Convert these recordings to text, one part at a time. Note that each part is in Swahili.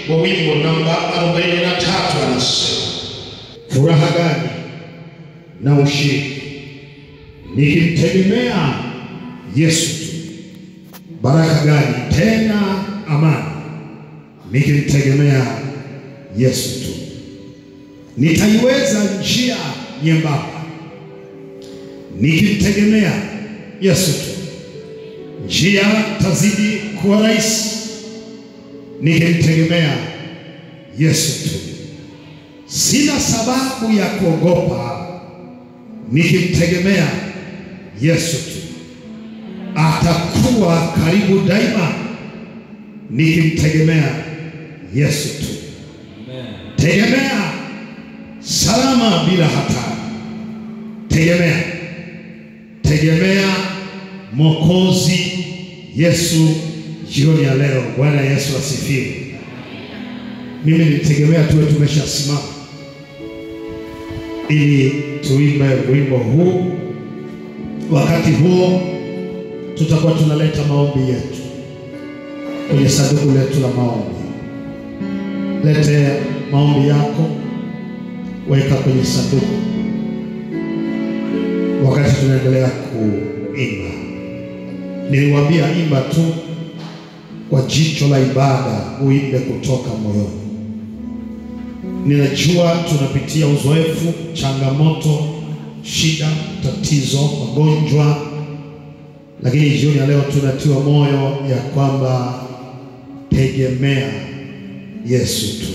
wa wimbo namba 43 anasema, furaha gani na ushindi nikimtegemea Yesu tu. Baraka gani tena amani nikimtegemea Yesu tu. Nitaiweza njia nyembamba nikimtegemea Yesu tu. Njia tazidi kuwa rahisi nikimtegemea Yesu tu. Sina sababu ya kuogopa nikimtegemea Yesu tu. Atakuwa karibu daima nikimtegemea Yesu tu. Tegemea salama bila hatari. Tegemea Mwokozi Yesu jioni ya leo. Bwana Yesu asifiwe. Mimi nitegemea tuwe tumeshasimama ili tuimbe wimbo huu. Wakati huo tutakuwa tunaleta maombi yetu kwenye sanduku letu la maombi. Lete maombi yako, weka kwenye sanduku wakati tunaendelea kuimba. Niliwaambia imba tu kwa jicho la ibada, uimbe kutoka moyoni. Ninajua tunapitia uzoefu, changamoto, shida, tatizo, magonjwa, lakini jioni ya leo tunatiwa moyo ya kwamba tegemea Yesu tu.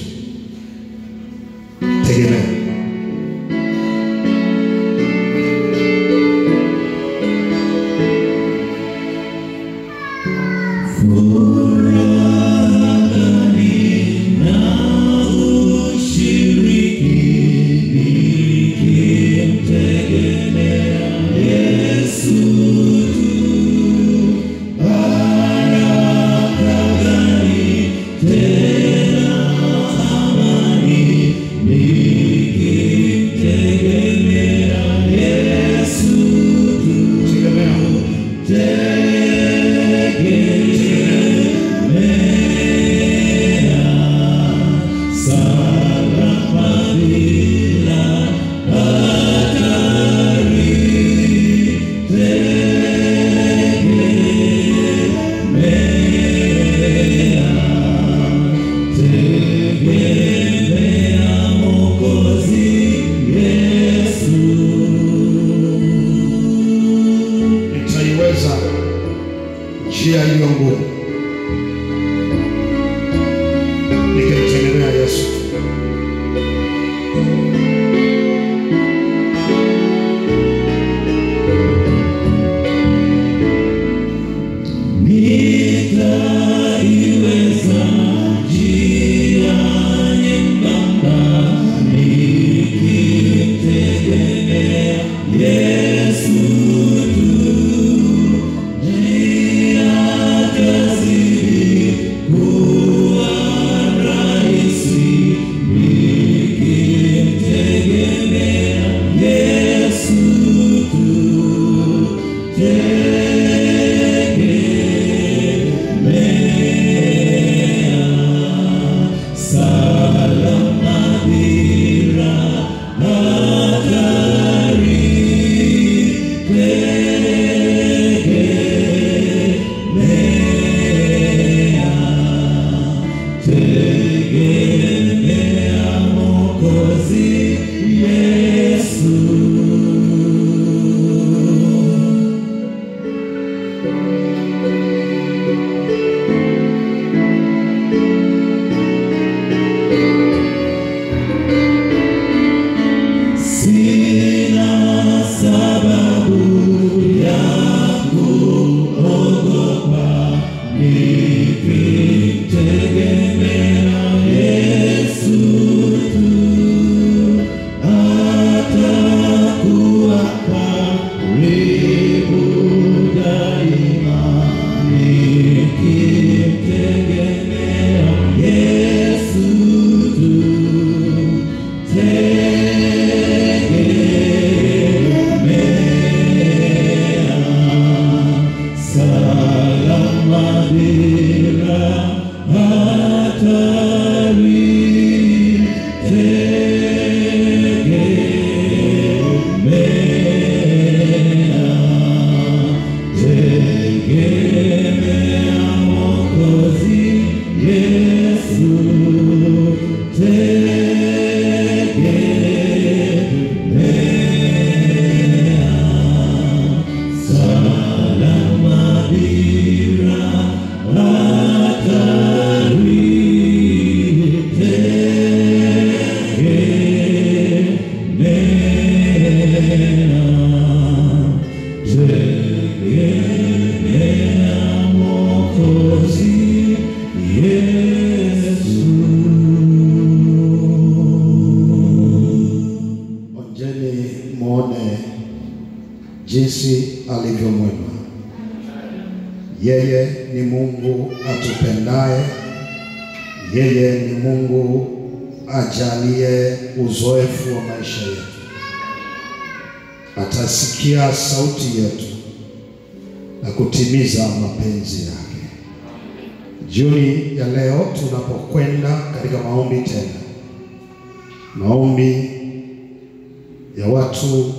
Tegemea. Njia iliyo ngumu nikimtegemea Yesu. Nitaiweza njia nyembamba nikimtegemea Yesu tu. Salama bila hatari. Onjeni muone jinsi alivyo mwema. Yeye ni Mungu atupendaye. Yeye ni Mungu ajalie uzoefu wa maisha yetu. Atasikia sauti yetu na kutimiza mapenzi yake. Jioni ya leo tunapokwenda katika maombi tena, maombi ya watu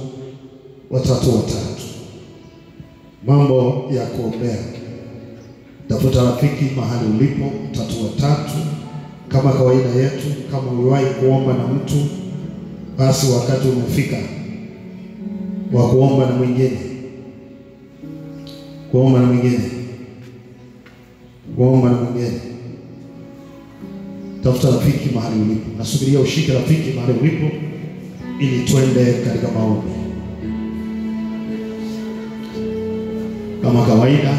watatu, mambo ya kuombea. Tafuta rafiki mahali ulipo, watatu. Kama kawaida yetu, kama uliwahi kuomba na mtu, basi wakati umefika wa kuomba na mwingine. Kuomba na mwingine. Tafuta rafiki mahali ulipo. Nasubiria ushike rafiki mahali ulipo ili twende katika maombi. Kama kawaida,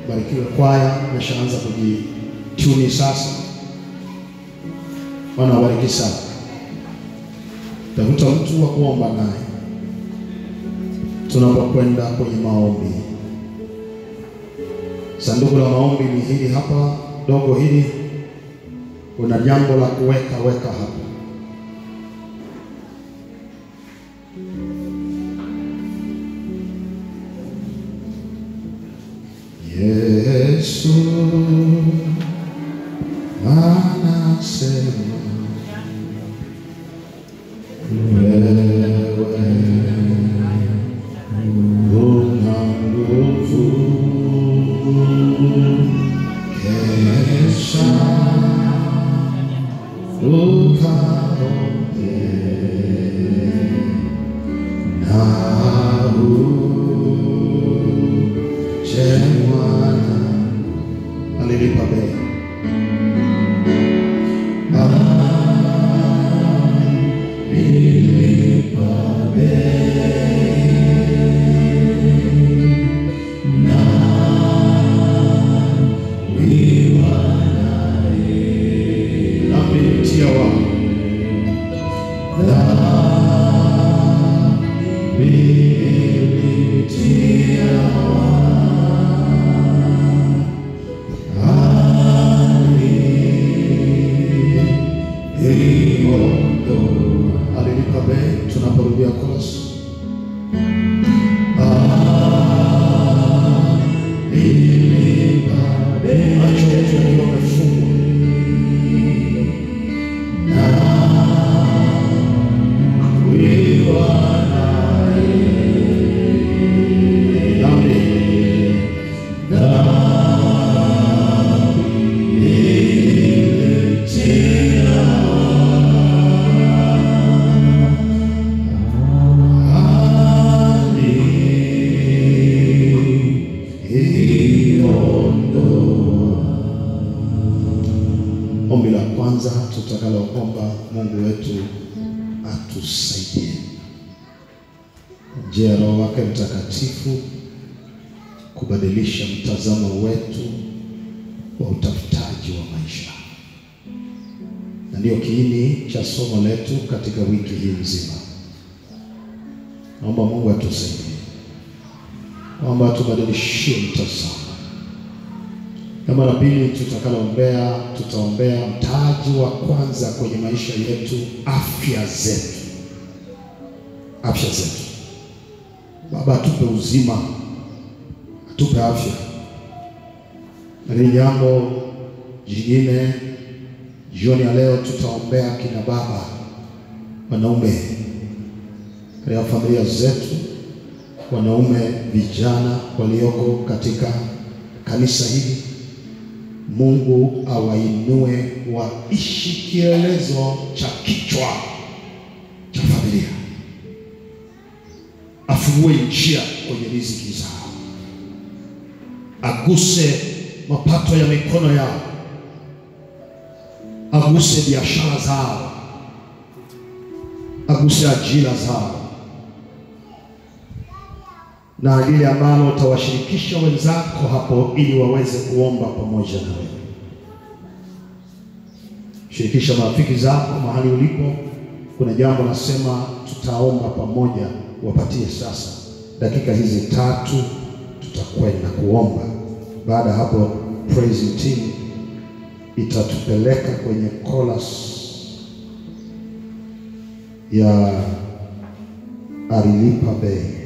barikiwe kwaya, umeshaanza kujituni sasa. Bwana awabariki sana. Tafuta mtu wa kuomba naye tunapokwenda kwenye maombi. Sanduku la maombi ni hili hapa, dogo hili. Kuna jambo la kuweka hapa. Yesu anasema wewe una nguvu, kesha ukaombe na uje mwana. Alilipa bei. Alilipa bei. Tunaporudia chorus. Ombi la kwanza tutakaloomba, Mungu wetu atusaidie njia ya Roho wake Mtakatifu kubadilisha mtazamo wetu wa utafutaji wa maisha. Na ndio kiini cha somo letu katika wiki hii nzima. Naomba Mungu atusaidie. Naomba tubadilishie mtazamo. Kama la pili tutakaloombea, tutaombea mtaji wa kwanza kwenye maisha yetu, afya zetu. Afya zetu. Baba, atupe uzima, atupe afya. Na jambo jingine, jioni ya leo tutaombea kina baba, wanaume katika familia zetu, wanaume vijana walioko katika kanisa hili. Mungu awainue waishi kielelezo cha kichwa cha familia. Afungue njia kwenye riziki zao. Aguse mapato ya mikono yao. Aguse biashara zao. Aguse ajira zao. Na lile ambalo utawashirikisha wenzako hapo ili waweze kuomba pamoja na wewe. Shirikisha marafiki zako mahali ulipo. Kuna jambo nasema tutaomba pamoja, wapatie sasa dakika hizi 3 tutakwenda kuomba. Baada hapo praise team itatupeleka kwenye chorus ya Alilipa Bei.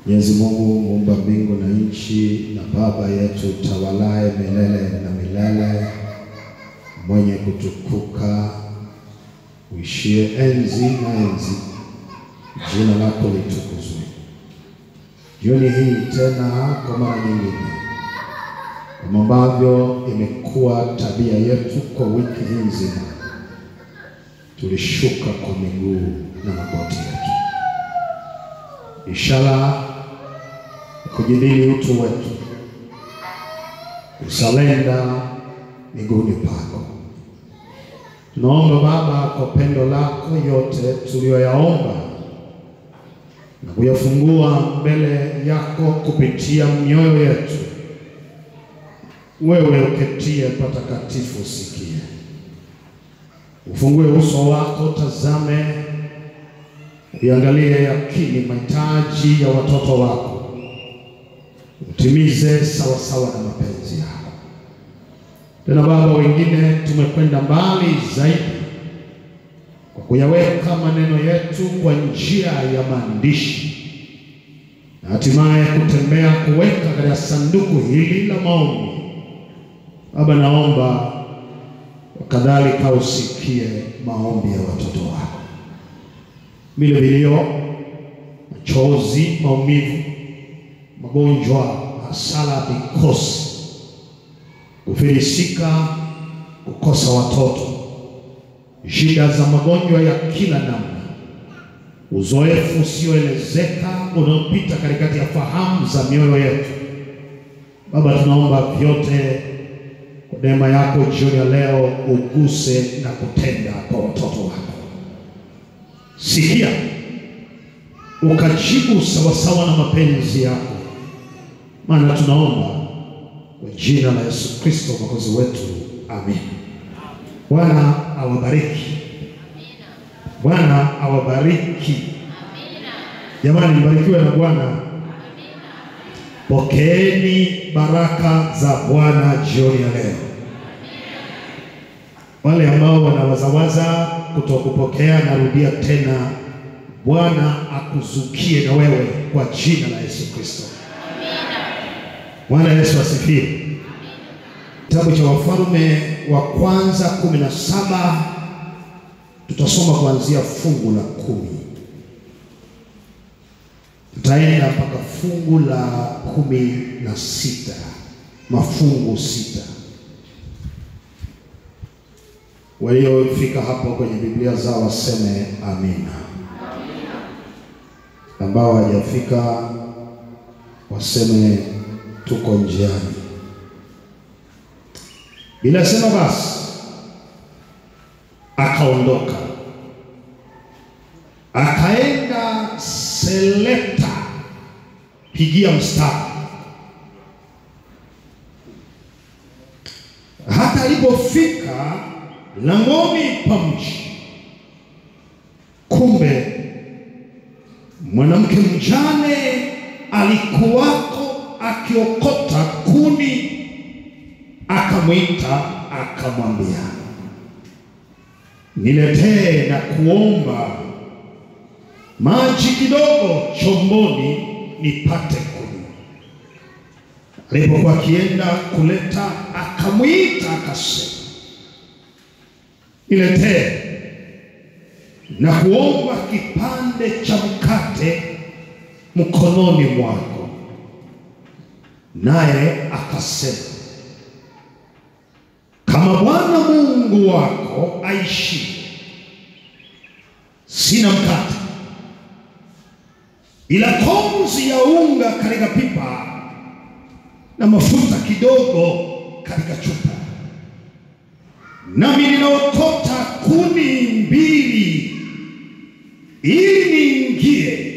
Mwenyezi Mungu muumba mbingu na nchi, na Baba yetu tawalaye milele na milele, mwenye kutukuka, uishie enzi na enzi, jina lako litukuzwe. Jioni hii tena kwa mara nyingine, kama ambavyo imekuwa tabia yetu kwa wiki hii nzima, tulishuka kwa miguu na magoti yetu, ishara kujidili utu wetu, usalenda miguuni pako. Tunaomba Baba, kwa pendo lako yote tuliyoyaomba na kuyafungua mbele yako kupitia mioyo yetu, wewe uketie patakatifu usikie. Ufungue uso wako, tazame, uangalie yakini mahitaji ya watoto wako, utimize sawa sawa na mapenzi yako. Tena Baba, wengine tumekwenda mbali zaidi kwa kuyaweka maneno yetu kwa njia ya maandishi, na hatimaye kutembea kuweka katika sanduku hili la maombi. Baba, naomba kadhalika usikie maombi ya watoto wako, vile vilio, machozi, maumivu, magonjwa, hasara, mikosi, kufilisika, kukosa watoto, shida za magonjwa ya kila namna, uzoefu usioelezeka unaopita katikati ya fahamu za mioyo yetu. Baba, tunaomba vyote kwa neema yako jioni ya leo uguse na kutenda kwa watoto wako. Sikia, ukajibu sawasawa na mapenzi yako, maana tunaomba kwa jina la Yesu Kristo Mwokozi wetu, amen. Bwana awabariki. Bwana awabariki. Jamani, mbarikiwe na Bwana. Pokeeni baraka za Bwana jioni ya leo. Wale ambao wanawazawaza kutokupokea, narudia tena, Bwana akuzukie na wewe kwa jina la Yesu Kristo. Bwana Yesu asifiwe. Kitabu cha Wafalme wa kwanza 17, tutasoma kuanzia fungu la 10. Tutaenda mpaka fungu la 16, mafungu 6. Waliofika hapo kwenye Biblia zao waseme amina. Ambao hawajafika waseme tuko njiani. Bila sema basi akaondoka akaenda Seleta, pigia mstari. Hata alipofika langoni pa mji, kumbe mwanamke mjane alikuwako akiokota kuni. Akamwita akamwambia, niletee na kuomba maji kidogo chomboni nipate kunywa. Alipokuwa akienda kuleta, akamwita akasema, niletee na kuomba kipande cha mkate mkononi mwako. Naye akasema, kama Bwana Mungu wako aishi, sina mkate ila konzi ya unga katika pipa na mafuta kidogo katika chupa. Nami ninaokota kuni 2 ili niingie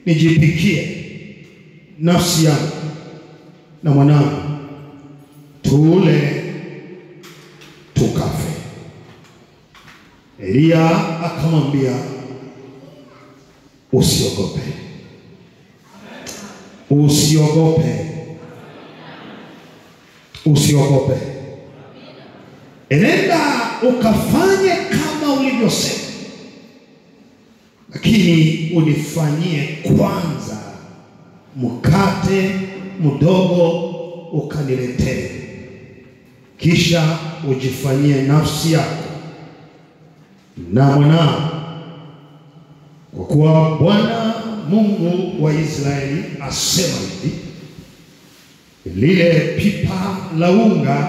nijipikie nafsi yangu na mwanangu, tule tukafe. Elia akamwambia, usiogope, usiogope, usiogope. Enenda ukafanye kama ulivyosema, lakini unifanyie kwanza mkate mdogo ukaniletee, kisha ujifanyie nafsi yako na mwanao, kwa kuwa Bwana Mungu wa Israeli asema hivi, lile pipa la unga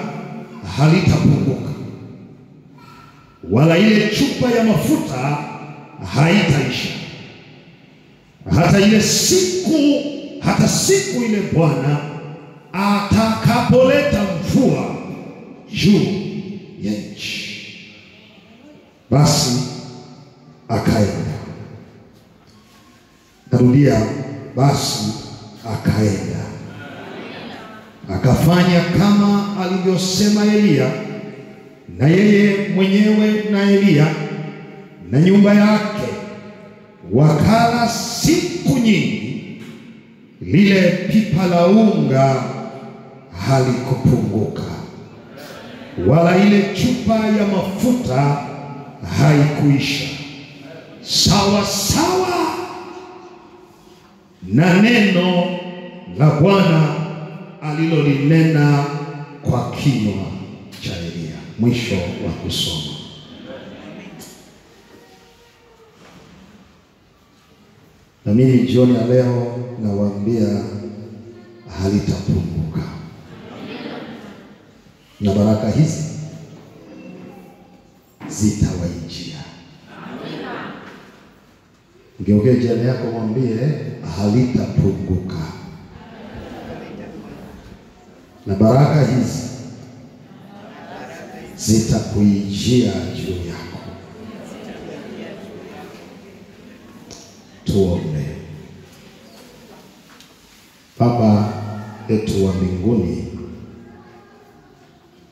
halitapunguka, wala ile chupa ya mafuta haitaisha, hata siku ile Bwana atakapoleta mvua juu ya nchi. Basi akaenda. Narudia, basi akaenda akafanya kama alivyosema Elia, na yeye mwenyewe na Elia na nyumba yake wakala siku nyingi. Lile pipa la unga halikupunguka, wala ile chupa ya mafuta haikuisha, sawa sawa na neno la Bwana alilolinena kwa kinywa cha Elia. Mwisho wa kusoma. Na mimi jioni ya leo nawaambia halitapunguka, na baraka hizi zitawaijia. Ngeuke jirani yako mwambie halitapunguka, na baraka hizi zitakuijia juu yako. Tuombe. Baba yetu wa mbinguni,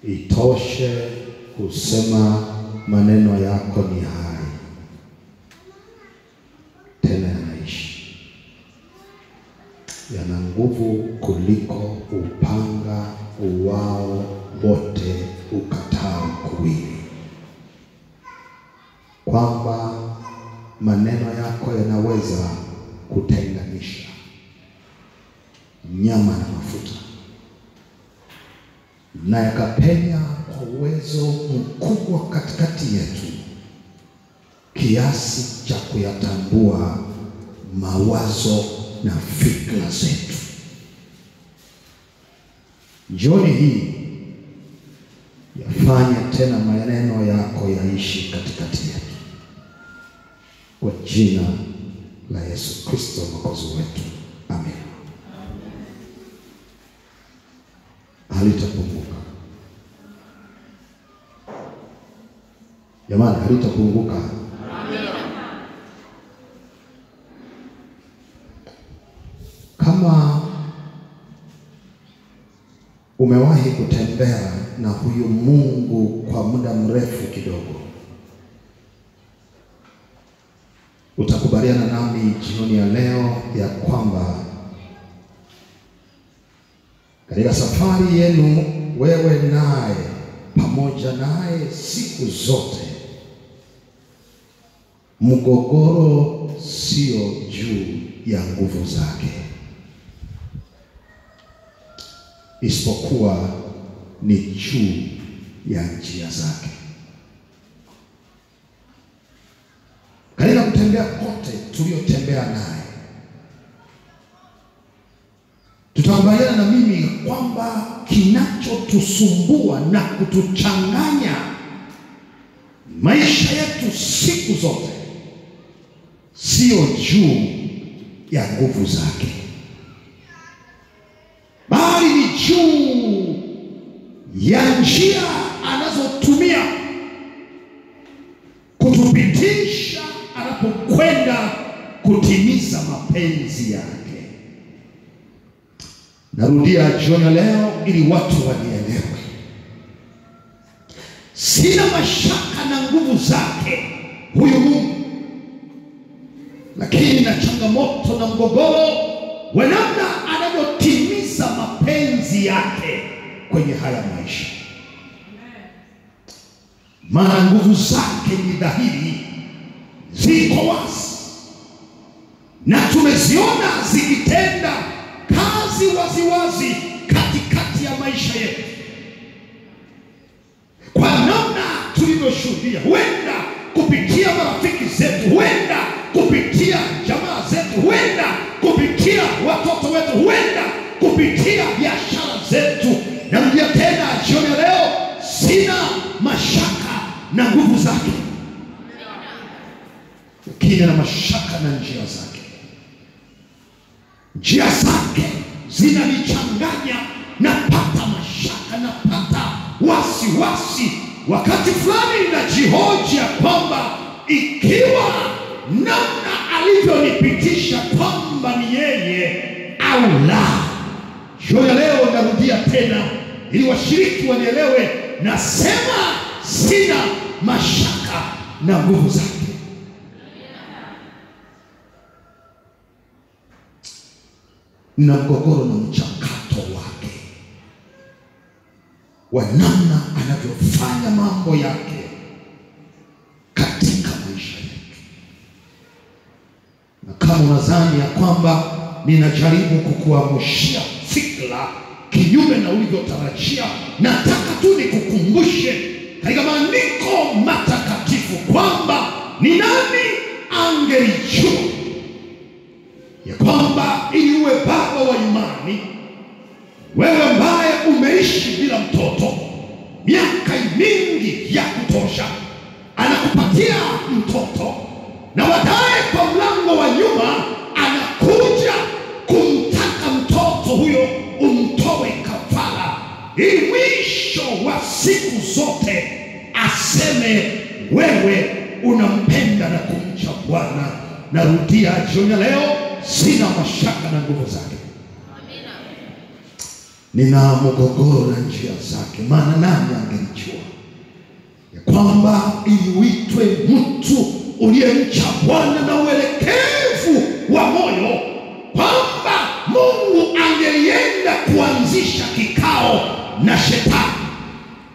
itoshe kusema maneno yako ni hai tena yanaishi, yana nguvu kuliko upanga uwao wote ukatao kuwili, kwamba maneno yako yanaweza kutenganisha nyama na mafuta, na yakapenya kwa uwezo mkubwa katikati yetu, kiasi cha kuyatambua mawazo na fikra zetu. Jioni hii yafanye tena maneno yako yaishi katikati yetu, kwa jina la Yesu Kristo Mwokozi wetu, amen. Halitapunguka jamani, halitapunguka. Kama umewahi kutembea na huyu Mungu kwa muda mrefu kidogo, utakubaliana nami jioni ya leo ya kwamba katika safari yenu wewe naye pamoja naye siku zote, mgogoro sio juu ya nguvu zake, isipokuwa ni juu ya njia zake. Katika kutembea kote tuliotembea naye, tutakubaliana na mimi kwamba kinachotusumbua na kutuchanganya maisha yetu siku zote sio juu ya nguvu zake, bali ni juu ya njia anazotumia kutupitisha anapokwenda kutimiza mapenzi yake. Narudia jioni leo ili watu wanielewe. Sina mashaka na nguvu zake huyu Mungu, lakini na changamoto na mgogoro wa namna anavyotimiza mapenzi yake kwenye haya maisha. Maana nguvu zake ni dhahiri, ziko wazi, na tumeziona zikitenda kazi waziwazi katikati ya maisha yetu, kwa namna tulivyoshuhudia, huenda kupitia marafiki zetu, huenda kupitia jamaa zetu, huenda kupitia watoto wetu, huenda kupitia biashara zetu. Narudia tena jioni leo, sina mashaka na nguvu zake, lakini na mashaka na njia zake. Njia zake zinanichanganya, napata mashaka, napata wasiwasi. Wakati fulani najihoji ya kwamba ikiwa namna alivyonipitisha kwamba ni yeye au la. Jioni leo narudia tena ili washiriki wanielewe, nasema sina mashaka na nguvu zake. Na mgogoro na mchakato wake wa namna anavyofanya mambo yake katika maisha yetu. Na kama unadhani ya kwamba ninajaribu kukuamushia fikra kinyume na ulivyotarajia, nataka tu nikukumbushe katika maandiko matakatifu kwamba ni nani angelijua ya kwamba ili uwe baba wa imani, wewe ambaye umeishi bila mtoto miaka mingi ya kutosha, anakupatia mtoto na baadaye kwa mlango wa nyuma anakuja kumtaka mtoto huyo umtoe kafara, ili mwisho wa siku zote aseme wewe unampenda na kumcha Bwana. Narudia jioni leo, sina mashaka na nguvu zake. Amina. Nina mgogoro na njia zake, maana nani angelijua ya kwamba ili uitwe mtu uliyemcha Bwana na uelekevu wa moyo, kwamba Mungu angelienda kuanzisha kikao na shetani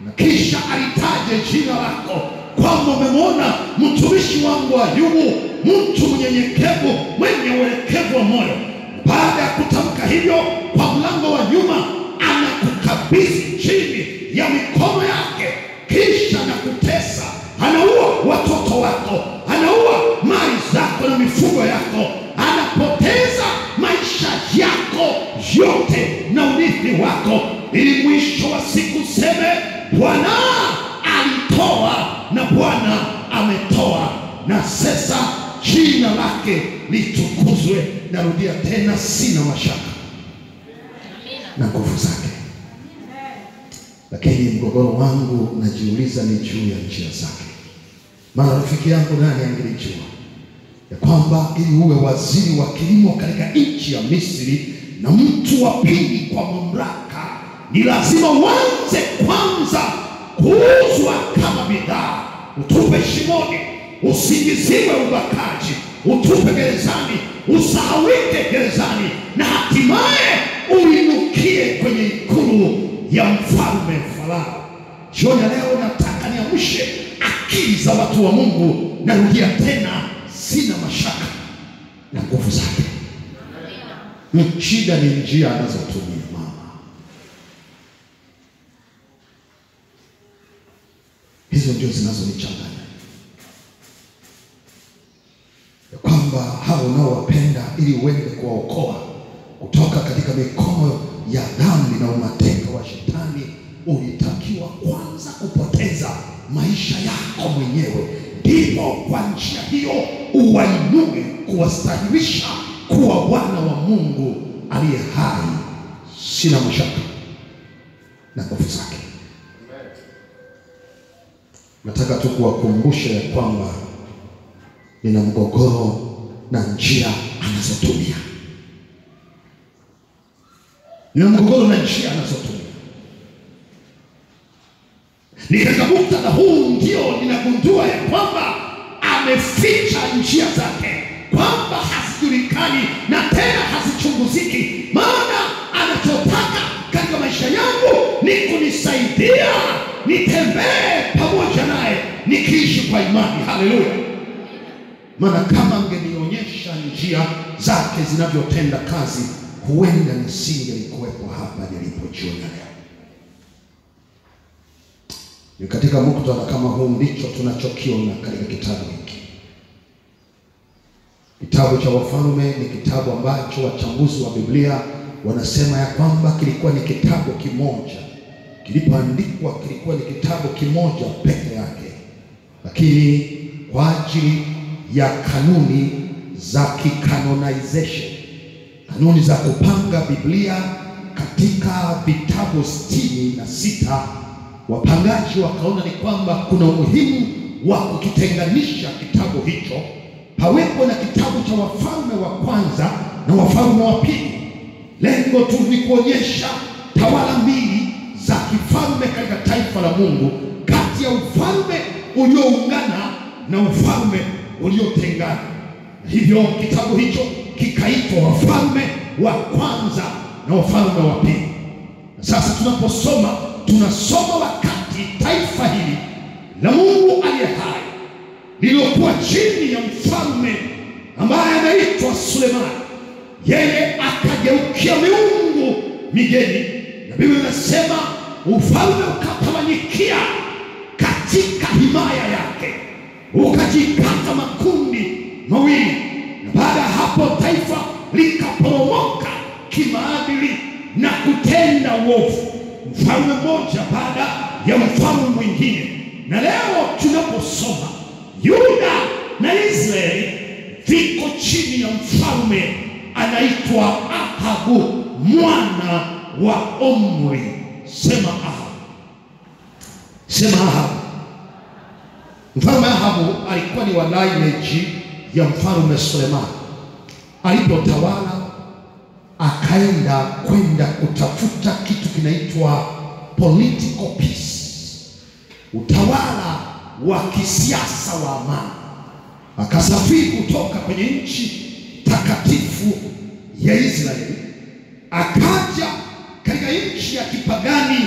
na kisha alitaje jina lako kwamba umemwona mtumishi wangu Ayubu, mtu mnyenyekevu mwenye uelekevu wa moyo. Baada ya kutamka hivyo, kwa mlango wa nyuma anakukabidhi chini ya mikono yake, kisha anakutesa, anaua watoto wako, anaua mali zako na mifugo yako, yote na urithi wako, ili mwisho wa siku seme, Bwana alitoa na Bwana ametoa, na sasa jina lake litukuzwe. Narudia tena, sina mashaka na nguvu zake. Lakini mgogoro wangu najiuliza ni juu ya njia zake. Maana rafiki yangu nani angelijua ya kwamba ili uwe waziri wa kilimo katika nchi ya Misri na mtu wa pili kwa mamlaka, ni lazima uanze kwanza kuuzwa kama bidhaa, utupe shimoni, usingiziwe ubakaji, utupe gerezani, usahawike gerezani, na hatimaye uinukie kwenye ikulu ya mfalme Farao. Jioni leo nataka niamshe akili za watu wa Mungu. Narudia tena, sina mashaka na nguvu zake. Shida ni njia anazotumia mama. Hizo ndio zinazonichanganya, ya kwamba hao unaowapenda ili uende kuwaokoa kutoka katika mikono ya dhambi na umateka wa shetani, ulitakiwa kwanza kupoteza maisha yako mwenyewe, ndipo kwa njia hiyo uwainue kuwastahilisha kuwa wana wa Mungu aliye hai. Sina mashaka na nguvu zake. Nataka tu kuwakumbusha ya kwamba nina mgogoro na njia anazotumia. Nina mgogoro na njia anazotumia. Ni katika muktadha huu ndio ninagundua ya kwamba ameficha njia zake, kwamba hazijulikani na tena hazichunguziki. Maana anachotaka katika maisha yangu ni kunisaidia nitembee pamoja naye, nikiishi kwa imani. Haleluya! Maana kama angenionyesha njia zake zinavyotenda kazi, huenda nisingelikuwepo hapa nilipo jioni leo. Ni katika muktadha kama huu ndicho tunachokiona katika kitabu hiki. Kitabu cha Wafalme ni kitabu ambacho wachambuzi wa Biblia wanasema ya kwamba kilikuwa ni kitabu kimoja. Kilipoandikwa kilikuwa ni kitabu kimoja peke yake, lakini kwa ajili ya kanuni za kicanonization, kanuni za kupanga Biblia katika vitabu 66, wapangaji wakaona ni kwamba kuna umuhimu wa kukitenganisha kitabu hicho, pawepo na kitabu cha Wafalme wa kwanza na Wafalme wa pili. Lengo tu ni kuonyesha tawala mbili za kifalme katika taifa la Mungu, kati ya ufalme ulioungana na ufalme uliotengana. Hivyo kitabu hicho kikaitwa Wafalme wa kwanza na Wafalme wa pili. Na sasa tunaposoma, tunasoma wakati taifa hili la Mungu aliye hai lililokuwa chini ya mfalme ambaye anaitwa Sulemani, yeye akageukia miungu migeni, na Biblia inasema ufalme ukatawanyikia katika himaya yake, ukajikata makundi mawili, na baada ya hapo taifa likaporomoka kimaadili na kutenda uovu, mfalme mmoja baada ya mfalme mwingine. Na leo tunaposoma, Yuda na Israeli viko chini ya mfalme anaitwa Ahabu mwana wa Omri. Sema Ahabu. Sema Ahabu. Mfalme Ahabu alikuwa ni wa lineage ya mfalme Sulemani. Alipotawala akaenda kutafuta kitu kinaitwa political peace, utawala wa kisiasa wa amani. Akasafiri kutoka kwenye nchi takatifu ya Israeli, akaja katika nchi ya kipagani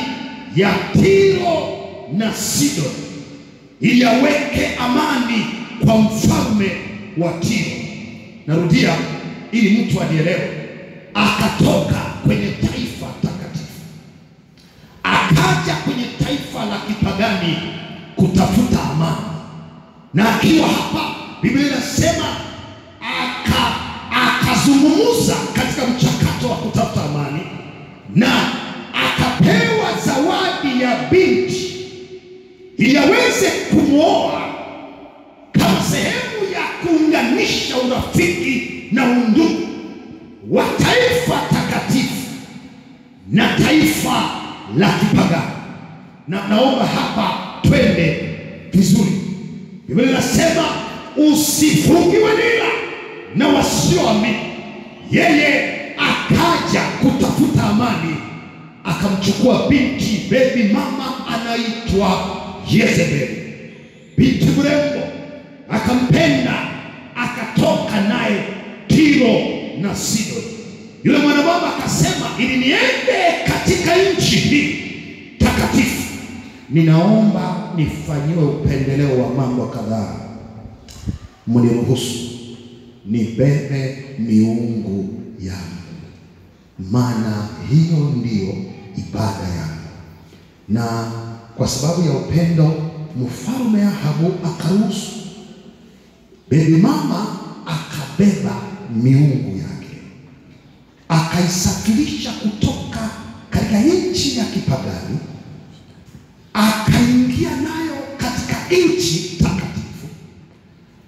ya Tiro na Sidon ili aweke amani kwa mfalme wa Tiro. Narudia ili mtu anielewe. Akatoka kwenye taifa takatifu akaja kwenye taifa la kipagani kutafuta amani, na akiwa hapa Biblia inasema akazungumza katika mchakato wa kutafuta amani, ili aweze kumwoa kama sehemu ya kuunganisha urafiki na undugu wa taifa takatifu na taifa la kipagani. Na naomba hapa twende vizuri. Biblia inasema usifungiwe nira na wasioamini. Yeye akaja kutafuta amani, akamchukua binti baby mama anaitwa Yezebeli, binti mrembo, akampenda, akatoka naye Tiro na Sidoni. Yule mwanamama akasema, ili niende katika nchi hii takatifu, ninaomba nifanyiwe upendeleo wa mambo kadhaa. Mniruhusu nibebe miungu yangu, maana hiyo ndiyo ibada yangu. Na kwa sababu ya upendo, mfalme Ahabu akaruhusu. Baby mama akabeba miungu yake, akaisafirisha kutoka katika nchi ya kipagani, akaingia nayo katika nchi takatifu,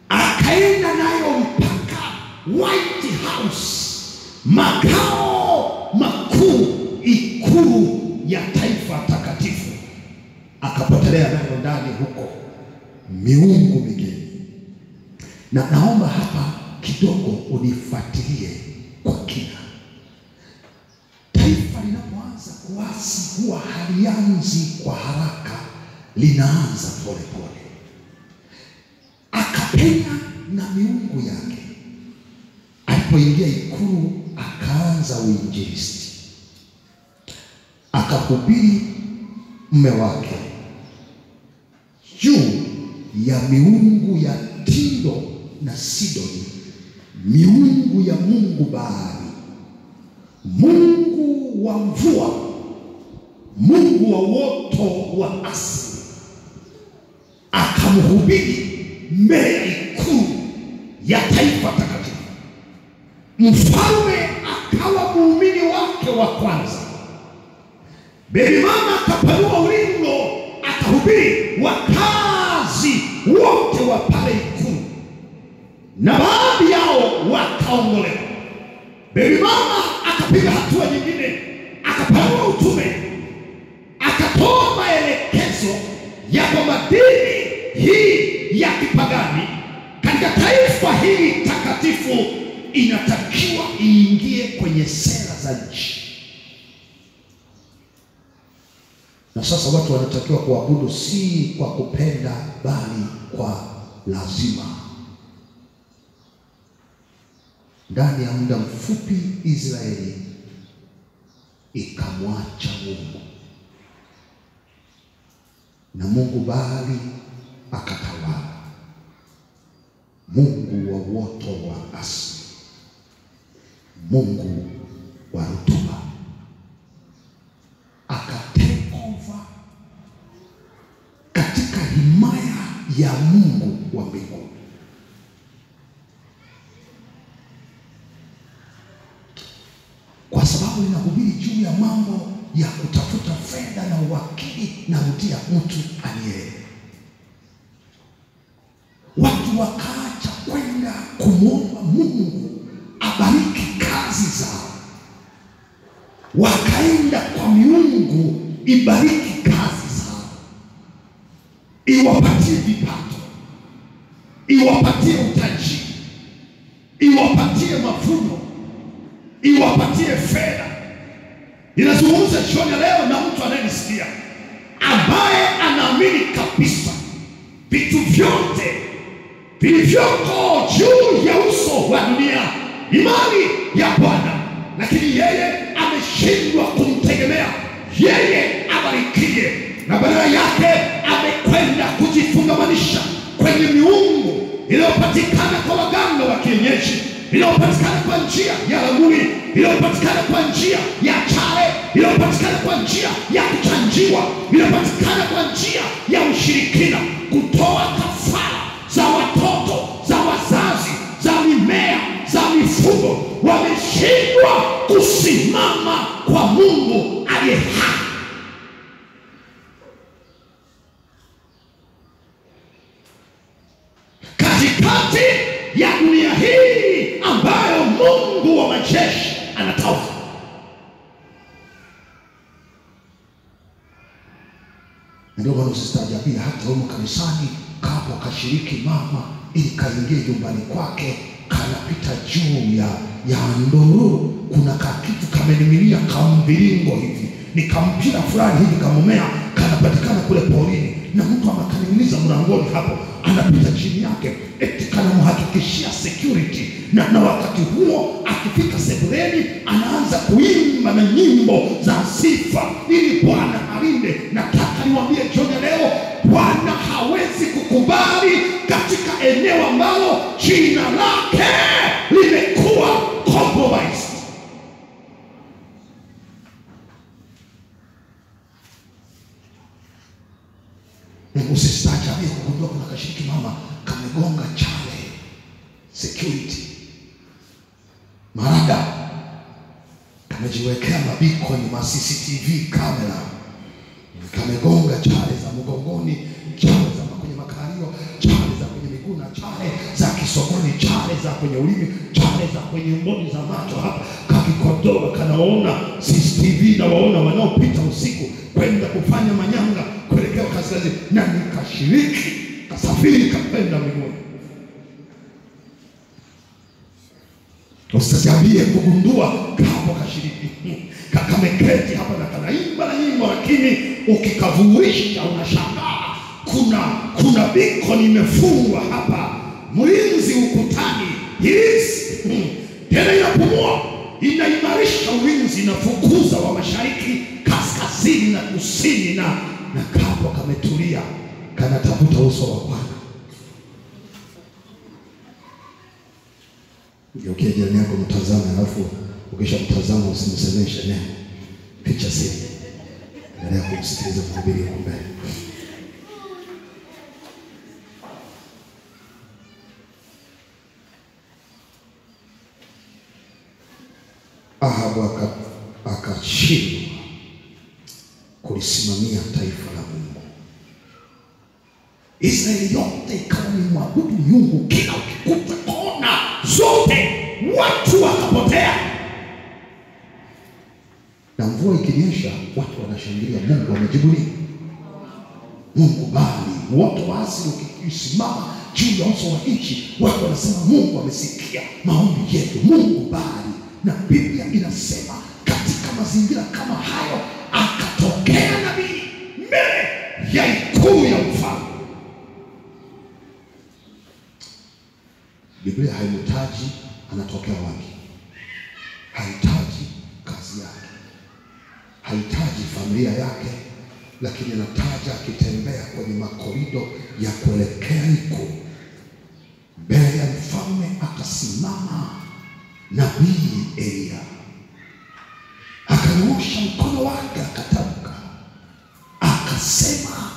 akaenda nayo mpaka White House, makao makuu, ikulu ya taifa takatifu, akapotelea nayo ndani huko miungu migeni. Na naomba hapa kidogo unifuatilie kwa kina. Taifa linapoanza kuasi huwa halianzi kwa haraka, linaanza pole pole. Akapenya na miungu yake. Alipoingia ikulu akaanza uinjilisti, akahubiri mume wake juu ya miungu ya Tiro na Sidoni, miungu ya Mungu Baali, mungu wa mvua, mungu wa uoto wa asili. Akamhubiri mbele ya ikulu ya taifa takatifu. Mfalme akawa muumini wake wa kwanza. Baby mama akapanua ulingo, akahubiri wakazi wote wa pale ikulu, na baadhi yao wakaongolewa. Baby mama akapiga hatua nyingine, akapanua utume, akatoa maelekezo ya kwamba dini hii ya kipagani katika taifa hili takatifu inatakiwa iingie kwenye sera za nchi. Na sasa watu wanatakiwa kuabudu si kwa kupenda, bali kwa lazima. Ndani ya muda mfupi Israeli ikamwacha Mungu, na Mungu Baali akatawala, mungu wa uoto wa asili, mungu wa rutuba, akatake over katika himaya ya Mungu wa mbinguni. Kwa sababu inahubiri juu ya mambo ya kutafuta fedha na uwakili na rudia mtu aliye. Watu wakaacha kwenda kumwomba Mungu abariki kazi zao, wakaenda kwa miungu ibariki kazi zao, iwapatie vipato, iwapatie utajiri, iwapatie mavuno, iwapatie fedha. Ninazungumza jioni leo na mtu anayenisikia ambaye anaamini kabisa vitu vyote vilivyoko juu ya uso wa dunia ni mali ya Bwana, lakini yeye ameshindwa kumtegemea yeye abarikie, na badala yake amekwenda kujifungamanisha kwenye miungu iliyopatikana kwa waganga wa kienyeji, iliyopatikana kwa njia ya ramuni, iliyopatikana kwa njia ya chale, iliyopatikana kwa njia ya kuchanjiwa, iliyopatikana kwa njia ya ushirikina, kutoa kafara za watoto, za wazazi, za mimea, za mifugo. Wameshindwa kusimama kwa Mungu aliye hai. Ndio maana usistaajabie hata huko kanisani kapo kashiriki mama ili kaingie nyumbani kwake, kanapita juu ya ndoo, kuna kakitu kamening'inia kamviringo hivi, ni kampira fulani hivi kamumea, kanapatikana kule porini, na mtu amakaning'iniza mlangoni hapo, anapita chini yake, eti kanamhakikishia security. Na wakati huo akifika sebuleni anaanza kuimba na nyimbo za sifa ili Bwana alinde. Nataka niwaambie jioni leo, Bwana hawezi kukubali katika eneo ambalo jina lake limekuwa compromised. Usistaajabie kugundua kuna kashiriki mama kamegonga chale security marada, kamejiwekea mabikoni ma CCTV kamera, kamegonga chale za mgongoni, chale za kwenye makalio, chale za kwenye miguu, na chale za kisogoni, chale za kwenye ulimi, chale za kwenye mboni za macho hapa, kakikodoa kanaona CCTV na waona wanaopita usiku kwenda kufanya manyanga kuelekea kaskazini, na nikashiriki kasafiri kapenda mbinguni. Usitajabie kugundua hapo kashiriki kameketi hapa na kanaimba na nyimbo, lakini ukikavurisha unashangaa kuna biko nimefungwa hapa, mlinzi ukutani, tena inapumua, inaimarisha ulinzi, inafukuza wa mashariki, kaskazini na kusini, na kapo kametulia, kanatafuta uso wa Bwana. Ukiwa jirani yako mtazame, alafu ukisha mtazama usimsemeshe neno, picha simu, endelea kumsikiliza mhubiri kumbe. Ahabu akashindwa kulisimamia taifa la Mungu. Israeli yote ikawa ni mwabudu miungu, kila ukikuta kona zote watu wakapotea, na mvua ikinyesha watu wanashangilia Mungu amejibu nini? Mungu bali. Wote wa asili ukisimama juu ya uso wa nchi, watu wanasema Mungu amesikia maombi yetu, Mungu bali. Na Biblia inasema katika mazingira kama hayo akatokea nabii mbele ya ikulu ya mfalme. Biblia haimtaji anatokea wapi, haitaji kazi yake, haitaji familia yake, lakini anataja akitembea kwenye makorido ya kuelekea ikulu. Mbele ya mfalme akasimama nabii Elia, akanyoosha mkono wake akatamka, akasema,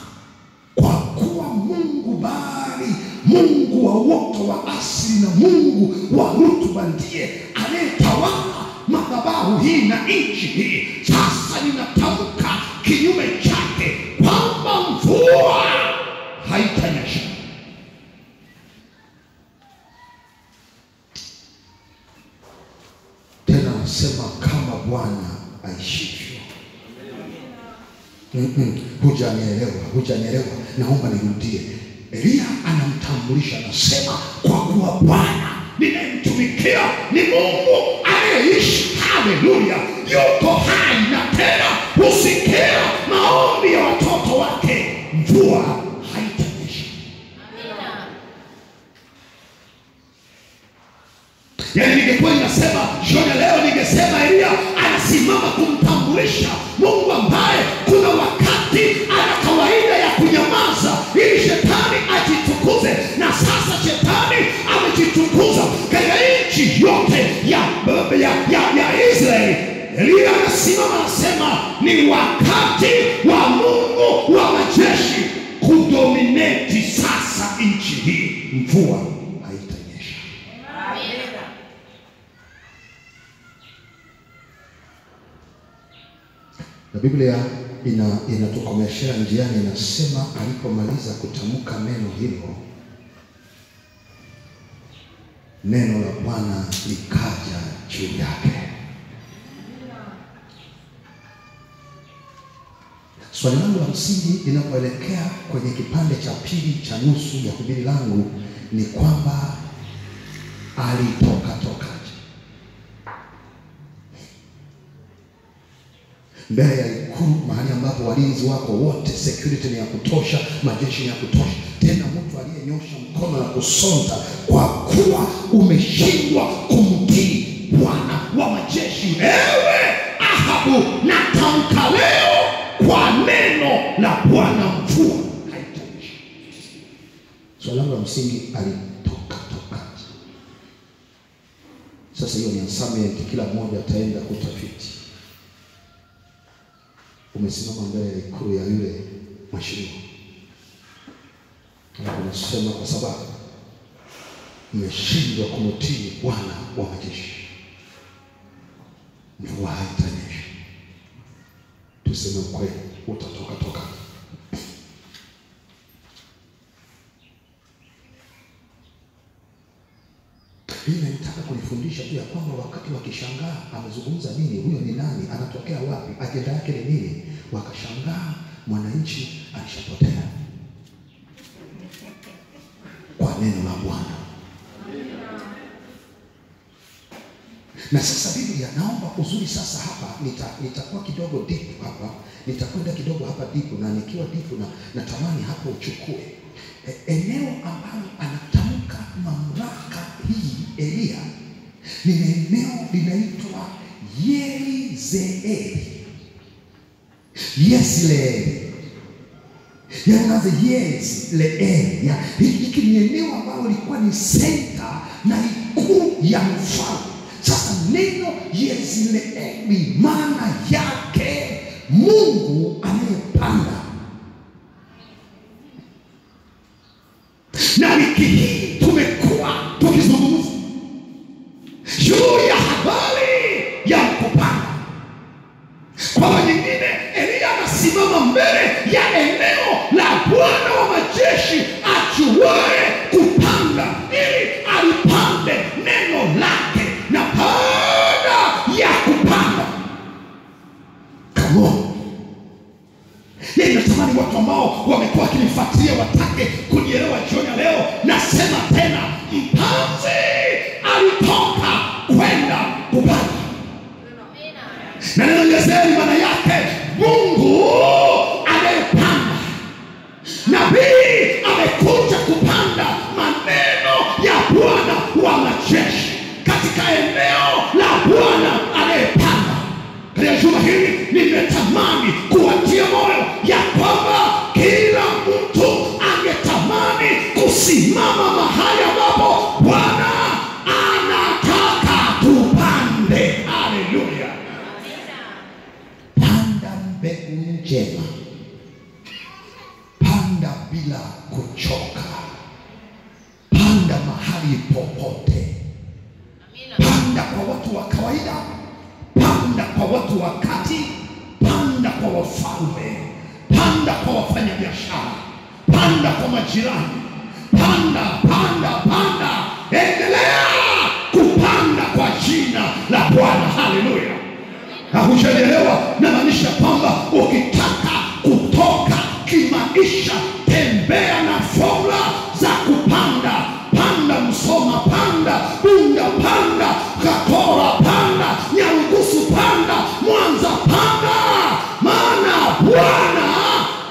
kwa kuwa Mungu bali, Mungu wa uoto wa asili na Mungu wa rutuba ndiye anayetawala madhabahu hii na nchi hii, sasa ninatamka kinyume chake kwamba mvua haitanyesha. Tena nasema kama Bwana aishivyo. Hujanielewa, naomba nirudie. Elia anamtambulisha, anasema kwa kuwa Bwana ninayemtumikia ni Mungu anayeishi, haleluya, yuko hai, na tena husikia maombi ya watoto wake, mvua haitanyesha. Yaani ningekuwa ninasema jioni leo, ningesema Elia anasimama kumtambulisha Mungu ambaye kuna wakati ana kawaida ya kunyamaza ili shetani ajitukuze, na sasa shetani amejitukuza katika nchi yote ya Israeli. Elia anasimama anasema ni wakati wa Mungu wa majeshi kudominate sasa nchi hii, mvua haitanyesha. Na Biblia inatukomeshea njiani, inasema alipomaliza kutamka neno hilo, neno la Bwana likaja juu yake. Swali langu la msingi linapoelekea kwenye kipande cha pili cha nusu ya hubiri langu ni kwamba alitoka tokaje? Mbele ya ikulu, mahali ambapo walinzi wako wote, security ni ya kutosha, majeshi ni ya kutosha, tena mtu aliyenyosha mkono na kusonta kwa kuwa umeshindwa kumtii Bwana wa majeshi. Ewe Ahabu, natamka leo kwa neno la Bwana, mvua haitanyesha. Swali langu la msingi, alitoka tokaje? Sasa hiyo ni assignment, kila mmoja ataenda kutafiti. Umesimama mbele ya ikulu ya yule mheshimiwa, na unasema kwa sababu umeshindwa kumtii Bwana wa majeshi, mvua haitanyesha. Tuseme kweli, utatoka toka. Hii inataka kunifundisha pia kwamba wakati wakishangaa amezungumza nini, huyo ni nani, anatokea wapi, ajenda yake ni nini, wakashangaa mwananchi alishapotea kwa neno la Bwana. Na sasa Biblia, naomba uzuri sasa hapa nitakuwa kidogo deep hapa, nitakwenda kidogo hapa deep, na nikiwa deep na natamani hapo uchukue eneo ambalo anatamka mamlaka hii Elia, ni eneo linaitwa Yezreeli. Yezreeli. Yezreeli. Hiki ni eneo ambalo lilikuwa ni center na ikulu ya mfalme. Sasa neno Yezreeli maana yake Mungu anayepanda. Na wiki hii tumekuwa tukizungumza juu ya habari ya kupanda. Kwa nyingine, Elia anasimama mbele ya eneo la Bwana wa majeshi ajuaye kupanda, ili alipande neno lake. Na baada ya kupanda, come on, natamani watu ambao wamekuwa wakinifuatilia watake kunielewa jioni ya leo. Nasema tena, mpanzi alitoka kwenda kupanda. Na neno Yezreeli maana yake Mungu anayepanda. Nabii amekuja kupanda maneno ya Bwana wa majeshi katika eneo la Bwana anayepanda. Katika juma hili nimetamani kuwatia moyo ya kwamba kila mtu angetamani kusimama mahali ambapo Bwana anataka tupande. Haleluya. Panda mbegu njema, panda bila kuchoka, panda mahali popote, panda kwa watu wa kawaida, panda kwa watu wa kati, panda kwa wafalme, panda kwa wafanyabiashara, panda kwa majirani, panda. Endelea kupanda kwa jina la Bwana. Haleluya. Na hujaelewa, namaanisha kwamba ukitaka kutoka kimaisha, tembea na formula za kupanda. Panda Msoma, panda Bunda, panda Katora, panda Nyarugusu, panda Mwanza, panda, maana Bwana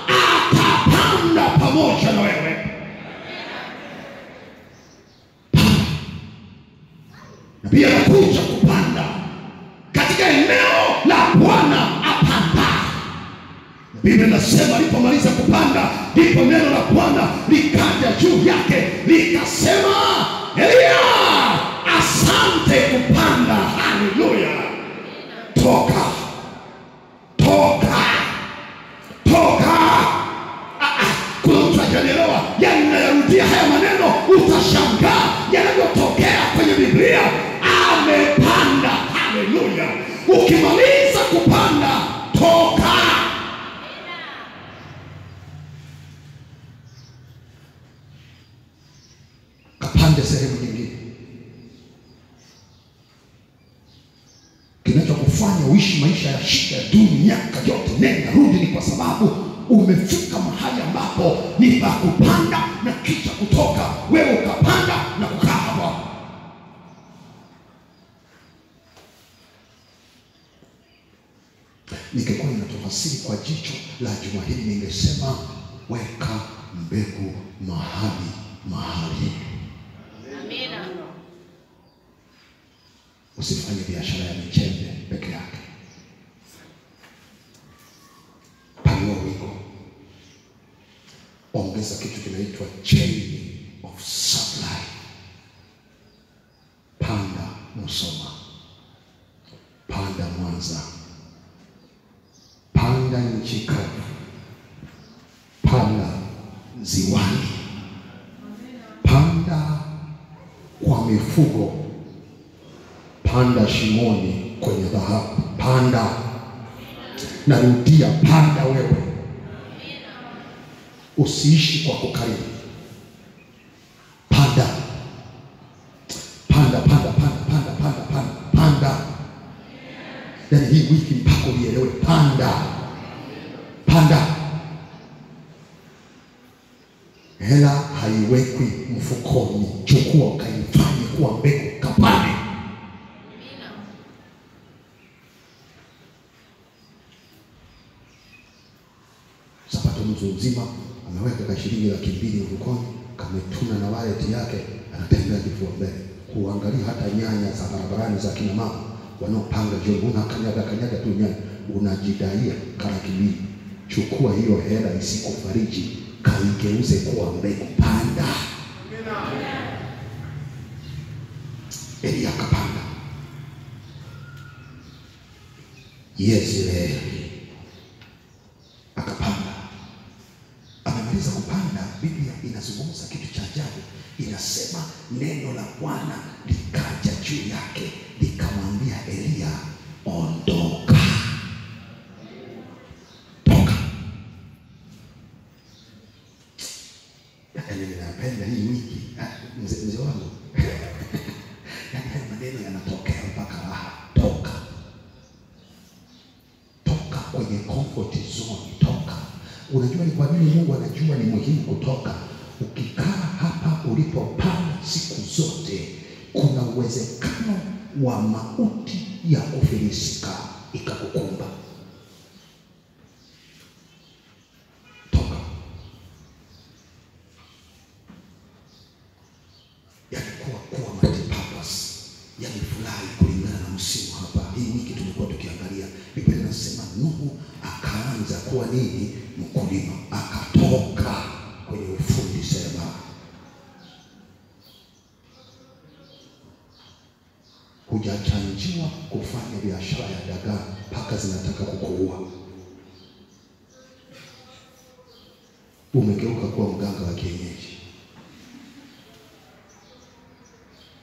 atapanda pamoja na wewe. Na pia anakuja kupanda katika eneo la Bwana apanda. Biblia inasema alipomaliza kupanda, ndipo neno la Bwana likaja juu yake likasema, Elia, asante kupanda. Haleluya. Toka. Kuna mtu hajanielewa, nayarudia haya maneno, utashangaa yanavyotokea kwenye Biblia. Amepanda. Haleluya. Ukimaliza kupanda, toka. Kapande sehemu nyingine. Kinachokufanya uishi maisha ya shida duni miaka yote nenda rudi ni kwa sababu Ningekuwa ninatafasiri kwa jicho la juma hili, ningesema weka mbegu mahali. Amina. Usifanye biashara ya michembe peke yake. Panua wigo. Ongeza kitu kinaitwa chain of supply. Panda Musoma, panda Mwanza, panda nchi kavu, panda ziwani, panda kwa mifugo, panda shimoni kwenye dhahabu. Panda, narudia, panda wewe. Usiishi kwa kukariri. Panda. Yaani hii wiki mpaka ulielewe, panda. Hela haiwekwi mfukoni. Chukua ukaifanye kuwa mbegu, kapande. Sabato mtu mzima ameweka kashilingi 200 mfukoni, kametuna na wallet yake, anatembea kifua mbele kuangalia hata nyanya za barabarani za kina mama wanaopanga jioni. Unakanyaga tu nyanya, unajidaia karakibili. Chukua hiyo hela isikufariji, kaigeuze kuwa mbegu. Panda. Elia akapanda. Yezreeli akapanda. Amemaliza kupanda, Biblia inazungumza kitu cha ajabu. Inasema neno la Bwana likaja juu yake, likamwambia Elia, ondoka. Toka. Yaani ninapenda hii wiki. Mzee wangu. Yaani haya maneno yanatokea mpaka raha. Toka. Toka kwenye comfort zone. Toka. Unajua ni kwa nini Mungu anajua ni muhimu kutoka? Ukikaa hapa ulipopanda siku zote, kuna uwezekano wa mauti ya kufilisika ikakukumba. Toka. Yaani kuwa multi-purpose. Yaani furahi kulingana na msimu hapa. Hii wiki tumekuwa tukiangalia, Biblia inasema Nuhu akaanza kuwa nini? Mkulima. Akatoka kwenye ufundi seremala. Hujachanjiwa kufanya biashara ya dagaa mpaka zinataka kukuua. Umegeuka kuwa mganga wa kienyeji.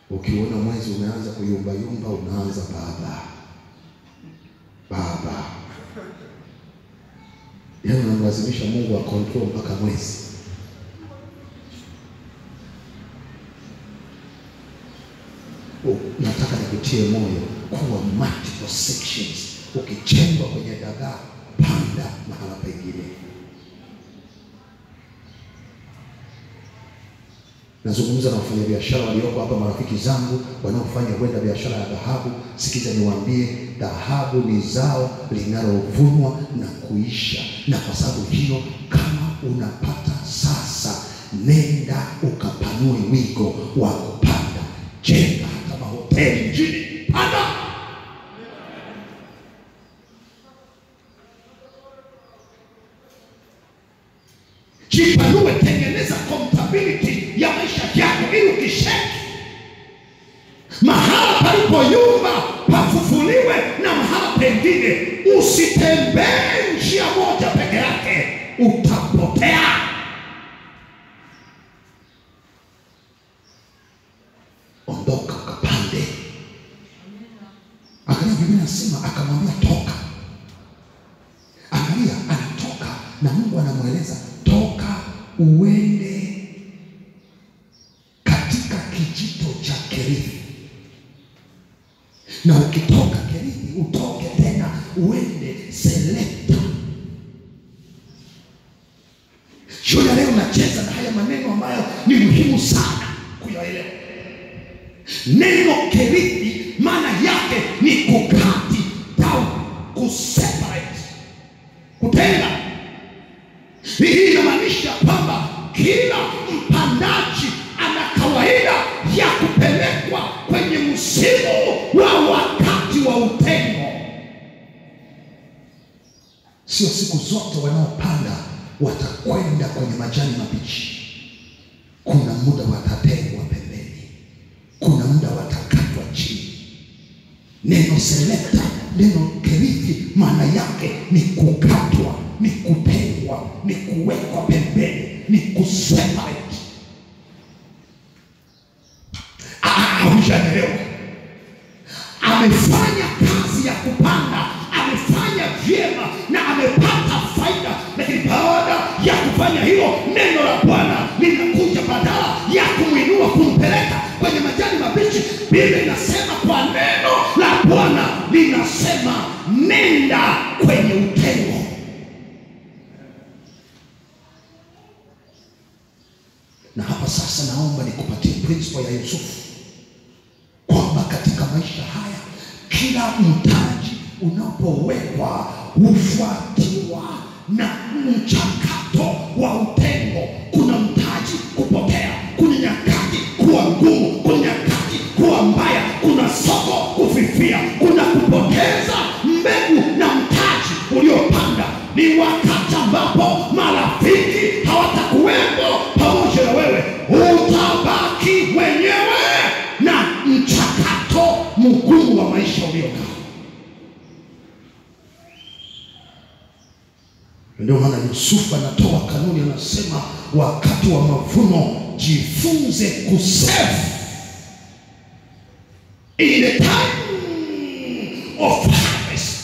Ukiona mwezi umeanza kuyumba, unaanza baba. Yaani unamlazimisha Mungu wa control mpaka mwezi. Nataka nikutie moyo kuwa multiple sections. Ukichengwa kwenye dagaa, panda mahala pengine. Nazungumza na wafanyabiashara walioko hapa, marafiki zangu wanaofanya huenda biashara ya dhahabu. Sikiza niwaambie, dhahabu ni zao linalovunwa na kuisha. Na kwa sababu hiyo, kama unapata sasa, nenda ukapanue wigo wa kupanda. Jenga hata mahoteli mjini, panda. Jipanue, tengeneza accountability ya maisha yako, ili ukisheki mahala palipoyumba pafufuliwe na mahala pengine. Usitembee njia moja peke yake, utapotea. Ondoka ukapande. Angalia Biblia inasema akamwambia toka. Angalia, anatoka na Mungu anamweleza toka uende katika kijito cha Kerithi. Na ukitoka Kerithi utoke tena uende Selepta. Shule leo nacheza na haya maneno ambayo ni muhimu sana kuyaelewa. Neno Kerithi maana yake ni kukati down, kuseparate. kutenga. Hii inamaanisha kwamba kila mpandaji ana kawaida ya kupelekwa kwenye msimu wa wakati wa utengo. Sio siku zote wanaopanda watakwenda kwenye majani mabichi. Kuna muda watatengwa pembeni, kuna muda watakatwa chini. Neno selekta, neno kerithi, maana yake ni kukatwa, ni kutengwa, ni kuwekwa pembeni, ni kuseparate. Hujanielewa? Amefanya kazi ya kupanda, amefanya vyema na amepata faida, lakini baada ya kufanya hilo, neno la Bwana linakuja badala ya kumuinua kumpeleka kwenye majani mabichi. Biblia inasema kwa neno la Bwana linasema nenda kwenye utengo. Na hapa sasa naomba nikupatie principle ya Yusufu, kwamba katika maisha haya kila mtaji unapowekwa hufuatiwa na mchakato wa utengo. Kuna mtaji kupotea, kuna nyakati kuwa ngumu, kuna nyakati kuwa mbaya, kuna soko kufifia, kuna kupoteza mbegu na mtaji uliopanda. Ni wakati ambapo marafiki hawatakuwepo pamoja na wewe, utabaki mwenyewe na mchakato mgumu wa maisha uliokaa. Ndio maana Yusufu anatoa kanuni, anasema wakati wa mavuno jifunze kusave in the time of harvest,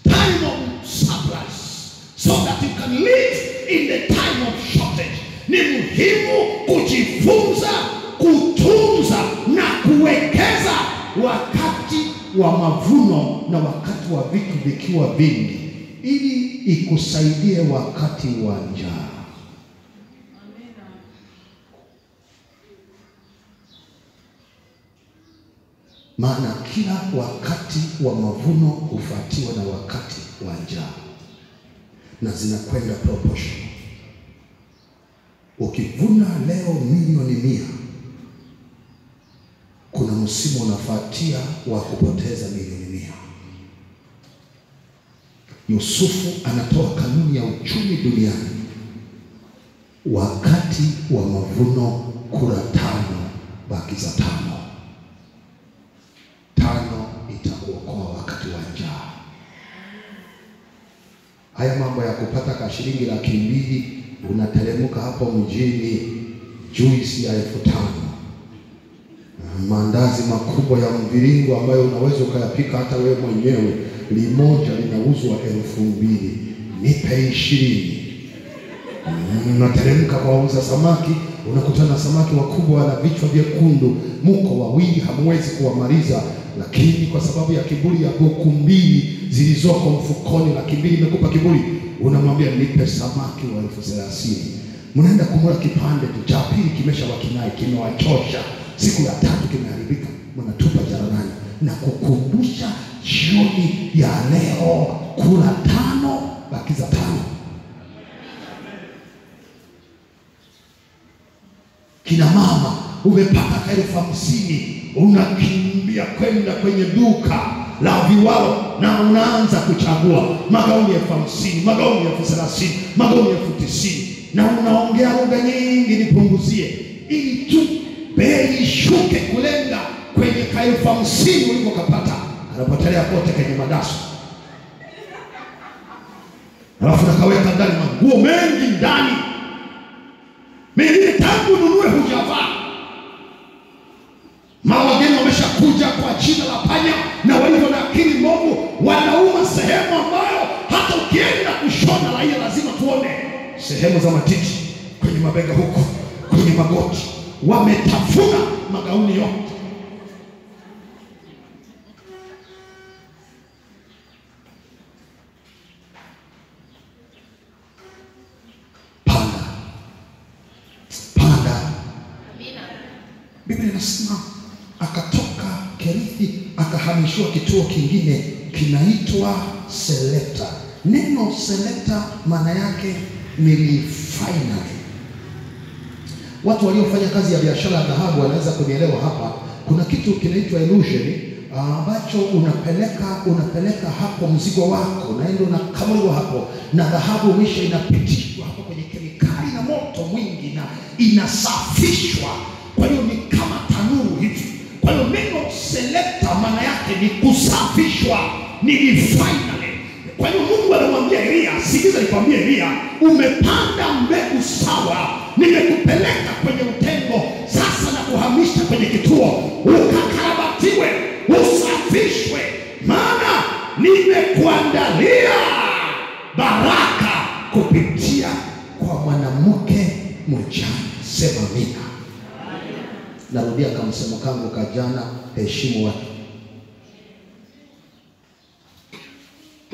time of surplus, so that you can live in the time of shortage. Ni muhimu kujifunza kutunza na kuwekeza wakati wa mavuno na wakati wa vitu vikiwa vingi, ili ikusaidie wakati wa njaa. Maana kila wakati wa mavuno hufuatiwa na wakati wa njaa, na zinakwenda proportion. Ukivuna leo milioni 100, kuna msimu unafuatia wa kupoteza milioni 100. Yusufu anatoa kanuni ya uchumi duniani. Wakati wa mavuno kura 5, bakiza 5. 5 itakuokoa wakati wa njaa. Haya mambo ya kupata kashilingi 200, unateremka hapo mjini juice ya 5,000, mandazi makubwa ya mviringo ambayo unaweza ukayapika hata wewe mwenyewe, limoja linauzwa 2,000, nipe 20. Unateremka kwa wauza samaki, unakutana samaki wakubwa na vichwa vyekundu, mko wawili hamwezi kuwamaliza, lakini kwa sababu ya kiburi ya buku 2 zilizoko mfukoni, 200 imekupa kiburi, unamwambia nipe samaki wa 30,000. Mnaenda kumula kipande tu, cha pili kimesha wakinai, kimewachosha, siku ya 3 kimeharibika, mnatupa jaranani. Na kukumbusha jioni ya leo, kula 5, bakiza 5. Kina mama, umepata 50,000, unakimbia kwenda kwenye duka la viwalo na unaanza kuchagua magauni 50,000, magauni 30,000, magauni 90,000, na unaongea lugha nyingi nipunguzie, ili tu bei shuke kulenga kwenye 50,000 ulikopata. Anapotelea kote kwenye madaso, alafu nakaweka ndani manguo mengi ndani, mengine tangu nunue hujavaa. Mawageni wameshakuja kwa jina la panya, na walivyo na akili mbovu wanauma sehemu ambayo hata ukienda kushona raia lazima tuone sehemu za matiti, kwenye mabega huko, kwenye magoti. Wametafuna magauni yote. Biblia inasema akatoka Kerithi akahamishiwa kituo kingine kinaitwa Selekta. Neno selector maana yake ni finally. Watu waliofanya kazi ya biashara ya dhahabu wanaweza kunielewa hapa. Kuna kitu kinaitwa illusion ambacho unapeleka hapo mzigo wako, unaenda unakamuliwa hapo na dhahabu misha inapitishwa hapo kwenye kemikali na moto mwingi na inasafishwa. Kwa hiyo ni kama tanuru hivi. Kwa hiyo neno selector maana yake ni kusafishwa, ni finally. Kwa hiyo Mungu anamwambia Elia, sikiza nikwambie Elia, umepanda mbegu sawa, nimekupeleka kwenye utengo, sasa na kuhamisha kwenye kituo, ukakarabatiwe, usafishwe, maana nimekuandalia baraka kupitia kwa mwanamke mjane. Sema amina. Narudia kama msemo kangu kajana, heshimu watu.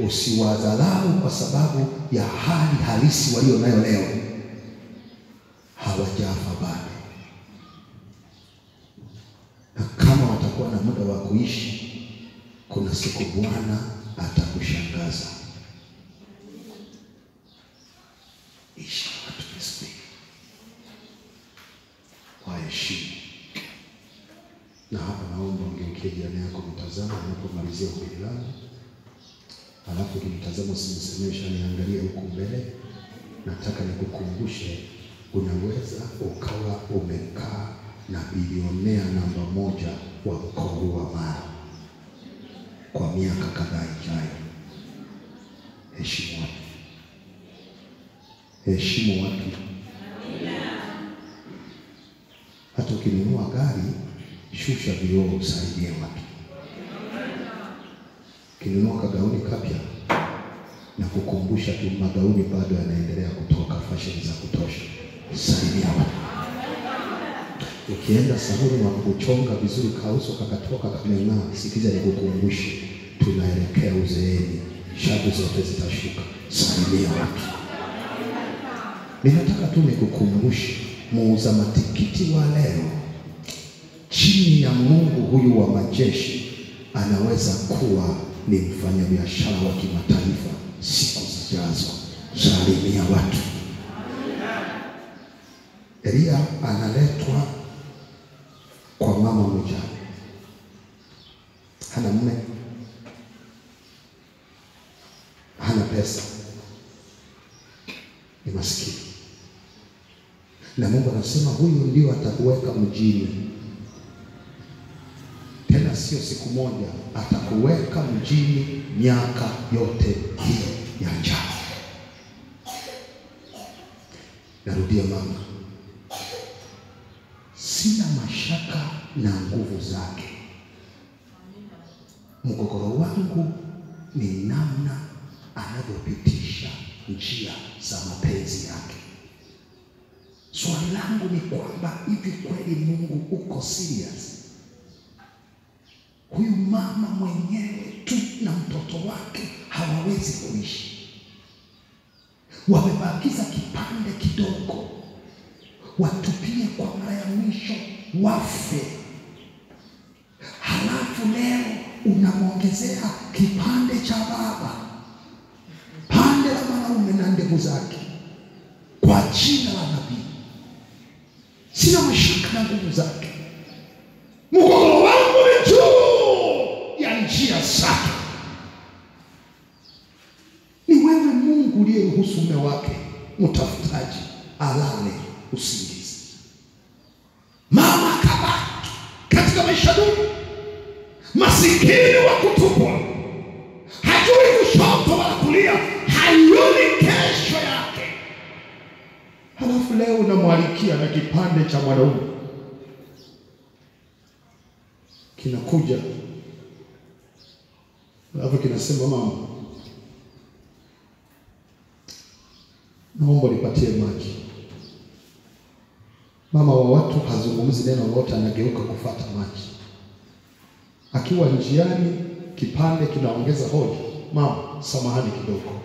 Usiwadharau kwa sababu ya hali halisi walio nayo leo. Hawajafa bado. Na kama watakuwa na muda wa kuishi, kuna siku Bwana atakushangaza. Ishi watu vizuri, waheshimu. Na hapa naomba ungeukie jirani yako mtazama unapomalizia hubiri langu. Alafu ukimtazama usimsemesha, niangalie huku mbele. Nataka nikukumbushe, unaweza ukawa umekaa na bilionea namba 1 wa mkoa huu wa Mara kwa miaka kadhaa ijayo. Heshimu watu. Heshimu watu. Hata ukinunua gari, shusha vioo, usaidie watu. Ukinunua kagauni kapya, na kukumbusha tu magauni bado yanaendelea kutoka, fashion za kutosha, saidia watu. Ukienda saluni wa kuchonga vizuri, kauso kakatoka kameng'aa, sikiza nikukumbushe, tunaelekea uzeeni, shabu zote zitashuka, saidia watu. Ninataka tu nikukumbushe, muuza matikiti wa leo chini ya Mungu huyu wa majeshi anaweza kuwa ni mfanyabiashara wa kimataifa siku zijazo. Salimia watu. Elia analetwa kwa mama mjane. Hana mume, hana pesa, ni maskini. Na Mungu anasema huyu ndio atakuweka mjini. Tena sio siku moja, atakuweka mjini miaka yote hii ya njaa. Narudia mama, sina mashaka na nguvu zake. Mgogoro wangu ni namna anavyopitisha njia za mapenzi yake. Swali langu ni kwamba hivi kweli Mungu uko serious? Huyu mama mwenyewe tu na mtoto wake hawawezi kuishi. Wamebakiza kipande kidogo, watupie kwa mara ya mwisho wafe. Halafu leo unamwongezea kipande cha baba, pande la mwanaume na ndevu zake, kwa jina la nabii. Sina mashaka na nguvu zake. Mgogoro wangu ni juu ya njia zake. Ni wewe Mungu uliyeruhusu mume wake mtafutaji alale usingizi. Mama kabaki katika maisha duni, masikini wa kutupwa, hajui kushoto wala kulia, hayuni kesho yake. Halafu leo unamwalikia na kipande cha mwanaume kinakuja, halafu kinasema mama, naomba nipatie maji. Mama wa watu hazungumzi neno lolote, anageuka kufuata maji. Akiwa njiani, kipande kinaongeza hoja, mama, samahani kidogo.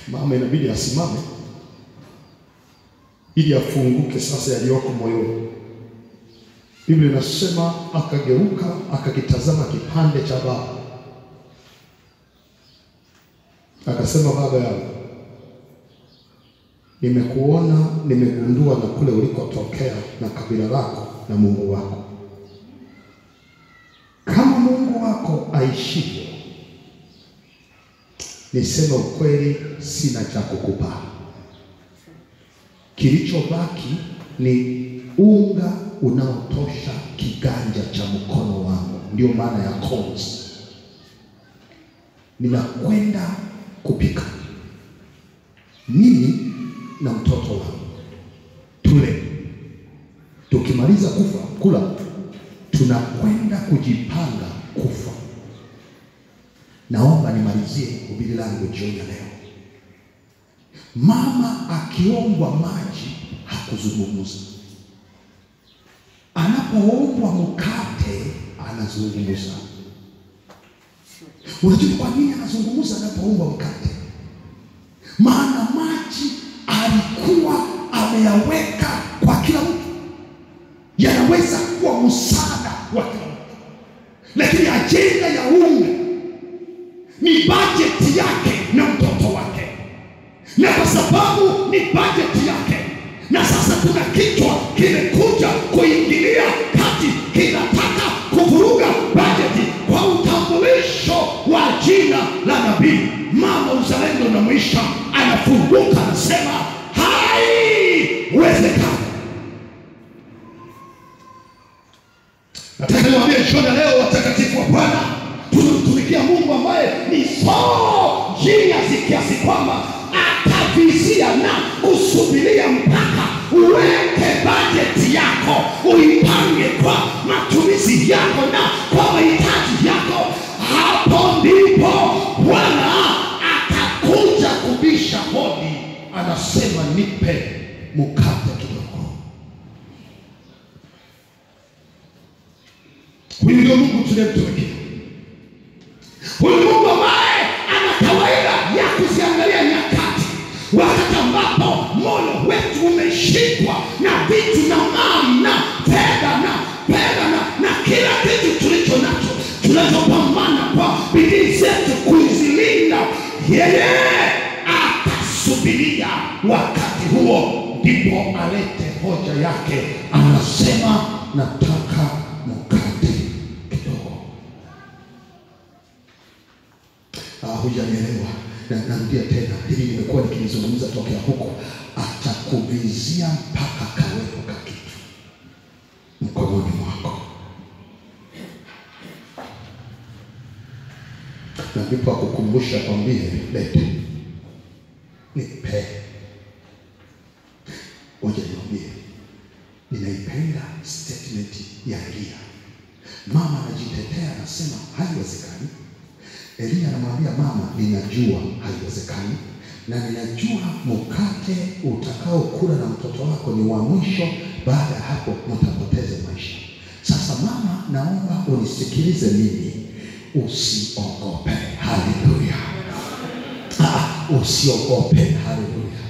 Mama inabidi asimame, ili afunguke sasa yaliyoko moyoni. Biblia inasema akageuka akakitazama kipande cha baba, akasema, baba yangu, nimekuona, nimegundua na kule ulikotokea na kabila lako na Mungu wako. Kama Mungu wako aishivyo, niseme ukweli, sina cha kukupa. Kilichobaki ni unga unaotosha kiganja cha mkono wangu, ndio maana ya cones. Ninakwenda kupika mimi na mtoto wangu, tule. Tukimaliza kula, tunakwenda kujipanga kufa. Naomba nimalizie hubiri langu jioni ya leo. Mama akiombwa maji hakuzungumza. Anapoombwa mkate anazungumza. Unajua kwa nini anazungumza anapoombwa mkate? Maana maji alikuwa ameyaweka kwa kila mtu, yanaweza kuwa msaada wa kila mtu, lakini ajenda ya unga ni bajeti yake na mtoto wake, na kwa sababu ni bajeti yake, na sasa kuna kichwa kimekuja kuingilia kati, kinataka kuvuruga bajeti kwa utambulisho wa jina la nabii. Mama uzalendo na mwisha anafunguka, anasema haiwezekani. Nataka niwaambie jioni leo, watakatifu wa Bwana, tunamtumikia Mungu ambaye ni so genius kiasi kwamba atavizia na kusubiria mpaka uweke bajeti yako, uipange kwa matumizi yako na kwa mahitaji yako. Hapo ndipo Bwana atakuja kubisha hodi, anasema, nipe mkate kidogo. Huyu ndio Mungu tunayemtumikia. Huyu Mungu ambaye ana kawaida ya kuziangalia nyakati, wakati ambapo moyo wetu umeshikwa na vitu na mali na fedha na kila kitu tulicho nacho, tunazopambana kwa bidii zetu kuzilinda. Yeye atasubiria wakati huo, ndipo alete hoja yake. Anasema, nataka mkate kidogo. Hujanielewa? Narudia tena, hili nimekuwa nikizungumza tokea huko. Atakuvizia mpaka kawepo kakitu mkononi mwako, na ndipo akukumbusha kwambie, lete, nipe. Ngoja niambie, ninaipenda statement ya Elia. Mama anajitetea, anasema haiwezekani. Elia anamwambia mama, ninajua haiwezekani, na ninajua mkate utakao kula na mtoto wako ni wa mwisho, baada ya hapo mtapoteza maisha. Sasa mama, naomba unisikilize mimi, usiogope. Haleluya. Usiogope. Haleluya.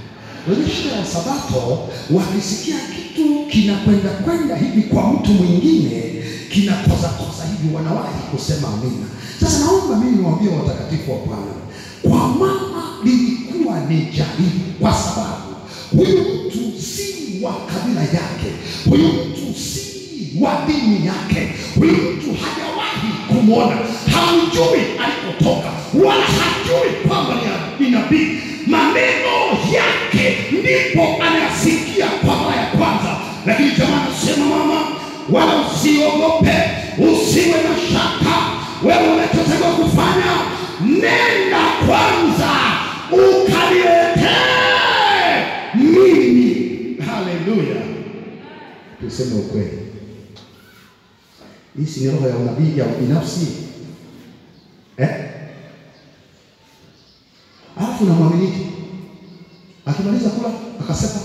Wengine wa Sabato wakisikia kitu kinakwenda hivi kwa mtu mwingine, kinakosa hivi, wanawahi kusema amina. Sasa naomba mimi niwaambie watakatifu wa Bwana, kwa mama lilikuwa ni jaribu, kwa sababu huyu mtu si wa kabila yake, huyu mtu si wa dini yake, huyu mtu hajawahi kumwona, hamjui alipotoka, wala hajui kwamba ni nabii. Maneno yake ndipo anayasikia kwa mara ya kwanza. Lakini jamaa anasema, mama, wala usiogope, usiwe na shaka. Wewe unachotakiwa kufanya, nenda kwanza ukaniletee mimi. Haleluya. Tuseme ukweli, hii si ni roho ya unabii ya binafsi? Alafu na mwaminiki akimaliza kula akasema,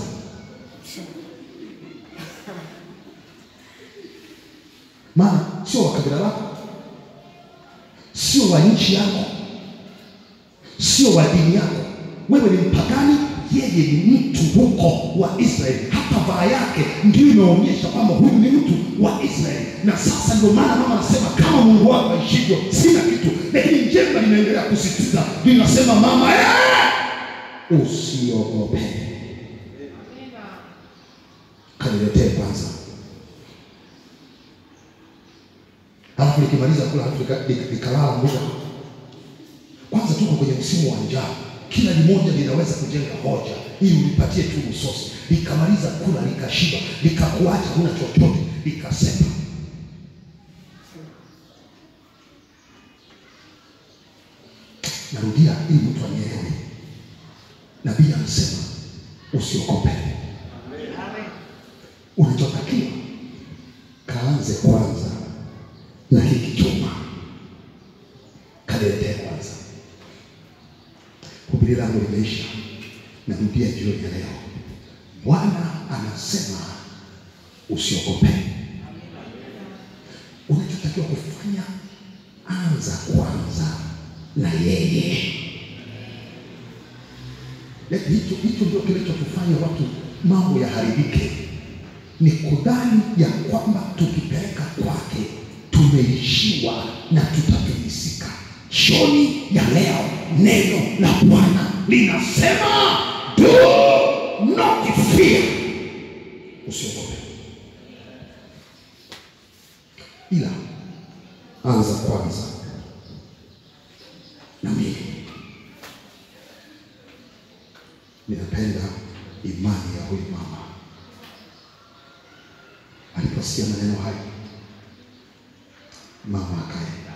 maana sio wa kabila lako, sio wa nchi yako, sio wa dini yako, wewe ni mpagani, yeye ni mtu huko wa Israeli. Hata vaa yake ndio inaonyesha kwamba huyu ni mtu wa Israeli. Na sasa ndio maana mama anasema kama Mungu wako aishivyo sina kitu. Lakini njema linaendelea kusisitiza, linasema mama usiogope. Kaniletee kwanza. Halafu nikimaliza kula nikalala muda. Kwanza tuko kwenye msimu wa njaa. Kila limoja linaweza kujenga hoja ili ulipatie tu msosi. Likamaliza kula likashiba, likakuacha huna chochote, likasema. Narudia ili mtu anielewe. Nabii anasema usiogope. Unachotakiwa kaanze kwanza na hiki chuma. Kaletee kwanza. Hubiri langu limeisha. Narudia jioni ya leo. Bwana anasema usiogope. Unachotakiwa kufanya, anza kwanza na yeye. Hicho ndio kinachotufanya watu mambo yaharibike. Ni kudhani ya kwamba tukipeleka kwake tumeishiwa na tutafilisika. Jioni ya leo neno la Bwana linasema do not fear. Usiogope. Ila anza kwanza na mimi. Ninapenda imani ya huyu mama. Aliposikia maneno haya, mama akaenda.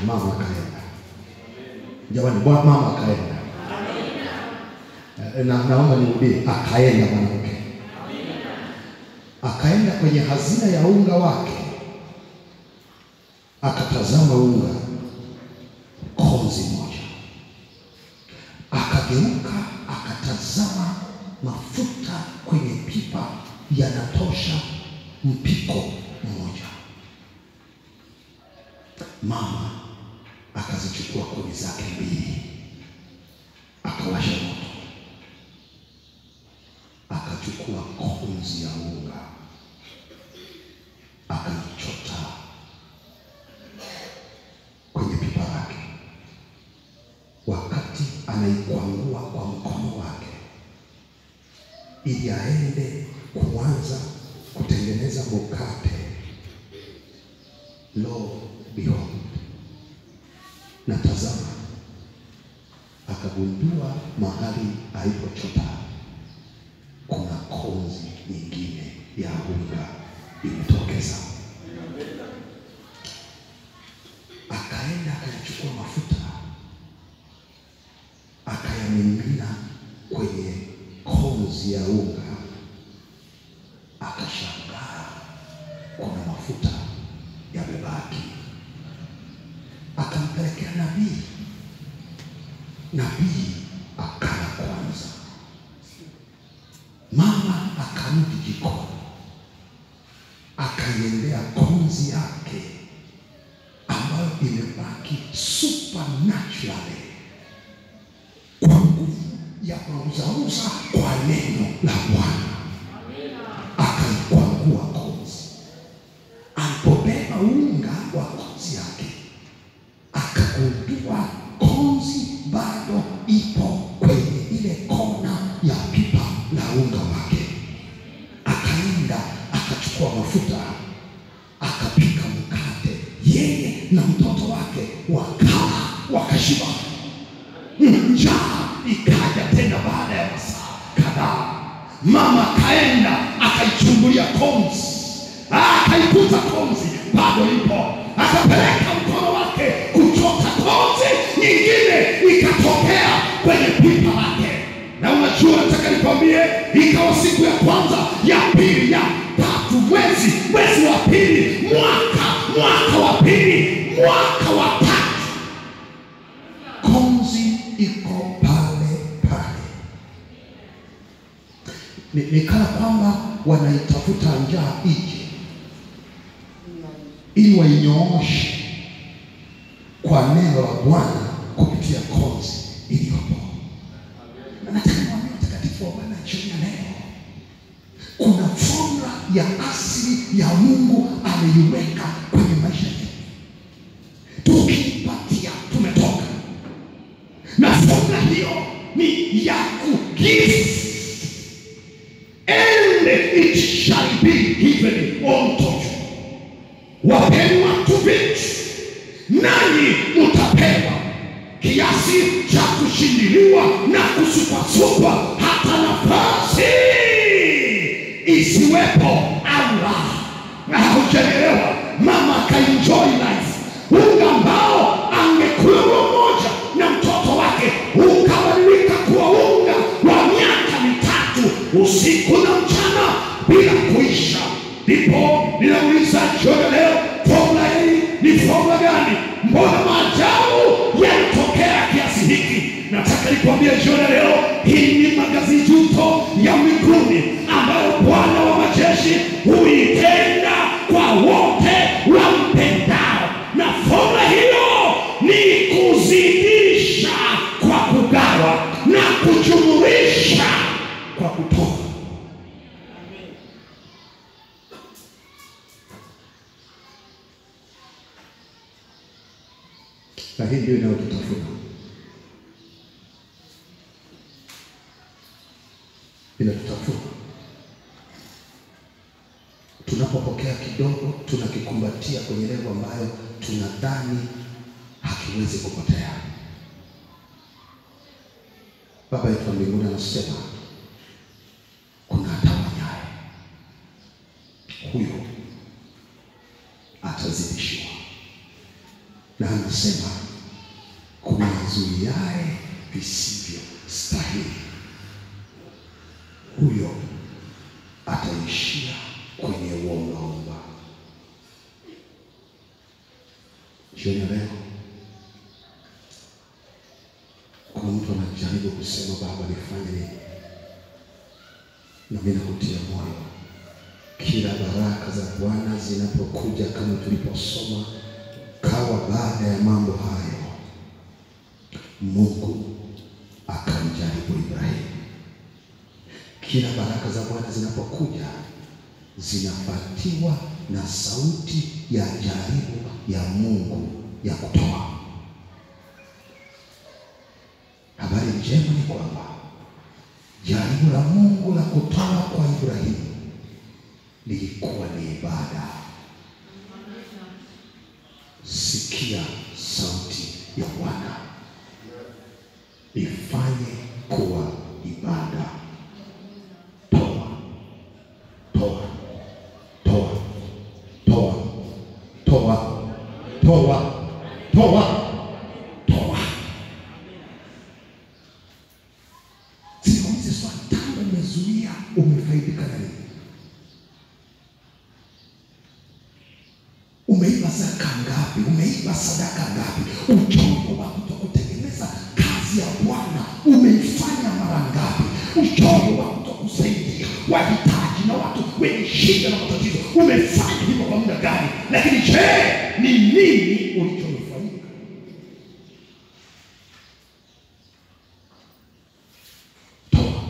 Mama akaenda. Jamani, mama akaenda. Naomba nirudie, akaenda mwanamke. Akaenda kwenye hazina ya unga wake. Akatazama unga konzi moja. Akageuka akatazama mafuta kwenye pipa yanatosha mpiko mmoja. Mama akazichukua kuni zake mbili, akawasha moto, akachukua konzi ya unga, akaichota kwenye pipa lake. Wakati anaikwangua kwa mkono wake ili aende kuanza kutengeneza mkate, lo behold, na tazama, akagundua mahali alipochota kuna konzi nyingine ya unga imetokeza. Akaenda akachukua mafuta, akayamimina kwenye konzi ya unga. Akashangaa kuna mafuta yamebaki. Akampelekea nabii. Nabii akala kwanza. Mama akarudi jikoni, akaiendea konzi yake ambayo imebaki supernaturally kwa nguvu ya mauzauza kwa neno la Bwana. Akaikwangua konzi. Alipobeba unga wa konzi yake, akagundua konzi bado ipo kwenye ile kona ya pipa la unga wake. Akaenda akachukua mafuta, akapika mkate, yeye na mtoto wake wakala, wakashiba. Njaa ikaja tena baada ya masaa kadhaa. Mama kaenda akaichungulia konzi, akaikuta konzi bado ipo. Akapeleka mkono wake kuchota konzi nyingine, ikatokea kwenye pipa lake. Na unajua, nataka nikwambie, ikawa siku ya kwanza, ya pili, ya tatu, mwezi wa pili, mwaka wa pili, mwaka wa tatu, konzi iko pale pale. Ni kana kwamba wanaitafuta njaa ije ili wainyooshe kwa neno la Bwana kupitia konzi iliyopo. kuna formula ya asili ya Mungu ameiweka kwenye maisha yetu. Tukipatia tumetoka. Na formula hiyo ni ya kugive, and it shall be given unto you. Wapeni watu vitu, nanyi mtapewa, kiasi cha kushindiliwa na kusukwasukwa, hata nafasi isiwepo Allah. Na haujaelewa, mama akaenjoy life. Unga ambao angekula mmoja na mtoto wake ukabadilika kuwa unga wa miaka 3 usiku na mchana bila kuisha. Ndipo ninauliza jioni leo, formula hii ni formula gani? Mbona maajabu yanatokea kiasi hiki? Nataka nikwambie jioni leo, hii ni magazijuto ya mbinguni ambayo Bwana wa majeshi huitenda kwa wote wampendao. Na formula hiyo ni kuzidisha kwa kugawa na kujumulisha kwa kutoa. Na hii ndio inayotutafuna. Inatutafuna. Tunapopokea kidogo, tunakikumbatia kwenye level ambayo tunadhani hakiwezi kupotea. Baba yetu wa mbinguni anasema, kuna atawanyaye, huyo atazidishiwa. Na anasema, kuna azuiaye visivyo stahili, huyo ataishia kwenye uomba. Jioni leo, kuna mtu anajaribu kusema, Baba nifanye nini? Na mimi nakutia moyo, kila baraka za Bwana zinapokuja kama tuliposoma, kawa baada ya mambo hayo Mungu akamjaribu Ibrahimu. Kila baraka za Bwana zinapokuja zinafuatiwa na sauti ya jaribu ya Mungu ya kutoa. Habari njema ni kwamba jaribu la Mungu la kutoa kwa Ibrahimu lilikuwa ni ibada. Sikia sauti ya Bwana, ifanye kuwa ibada. Toa, toa, toa, toa, toa, toa, toa, toa. Simulize swali, tangu umezuia umefaidika na nini? Umeiba zaka ngapi? Umeiba sadaka ngapi? Uchongo wa kutokutekeleza kazi ya Bwana umeifanya mara ngapi? Uchongo wa kutokusaidia wahitaji na watu wenye shida na matatizo umefanya hivyo kwa muda gani? Lakini je, ni nini ulichonufaika? Toa,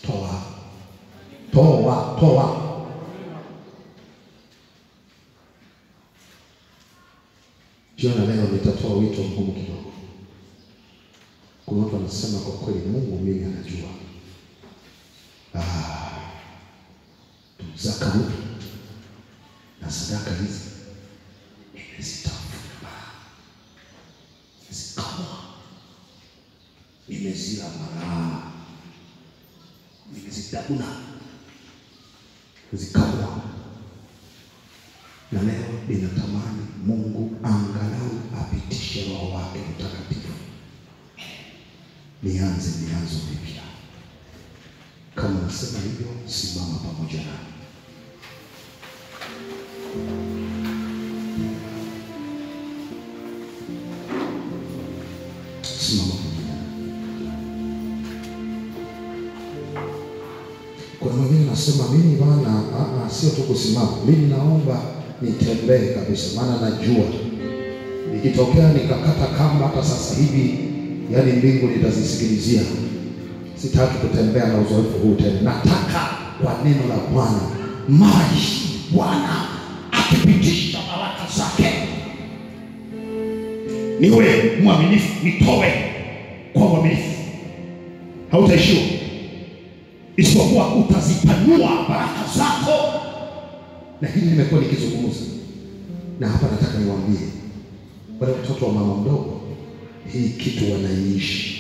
toa, toa, toa. Jioni leo nitatoa wito mgumu kidogo. Kuna watu wanasema, kwa kweli Mungu mimi anajua. Zaka na sadaka hizi nimezitafuta, zikawa nimezila mara, nimezitabuna, zikawa. Na leo ninatamani Mungu angalau apitishe Roho wake Mtakatifu, nianze mianzo mipya. Kama nasema hivyo, simama pamoja nami. Simama pamoja nami. Kuna mwingine nasema, mimi bwana, sio tu kusimama, mimi naomba nitembee kabisa, maana najua nikitokea nikakata kamba hata sasa hivi, yani mbingu nitazisikilizia. Sitaki kutembea na uzoefu huu tena. Nataka kwa neno la Bwana maji Bwana akipitisha baraka zake niwe mwaminifu, nitoe kwa uaminifu. Hautaishiwa, isipokuwa utazipanua baraka zako. Lakini nimekuwa nikizungumza na hapa, nataka niwaambie wale watoto wa mama mdogo, hii kitu wanaiishi.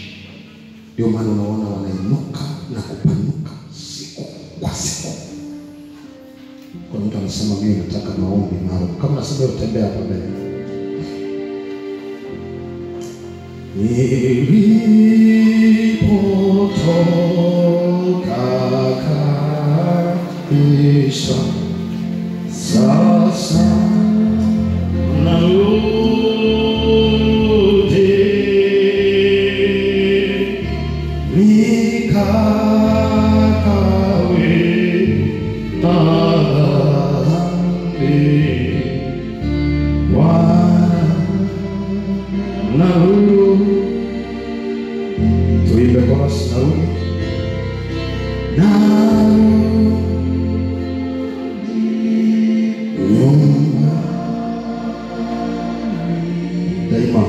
Ndio maana unaona wanainuka na kupanuka siku kwa siku. Kwa mtu anasema mimi nataka maombi maalum, kama nasema utembea hapa mbele. Nilipotoka kabisa, sasa narudi nikakawe dhambi. Bwana narudi, tuimbe chorus, narudi nyumba daima.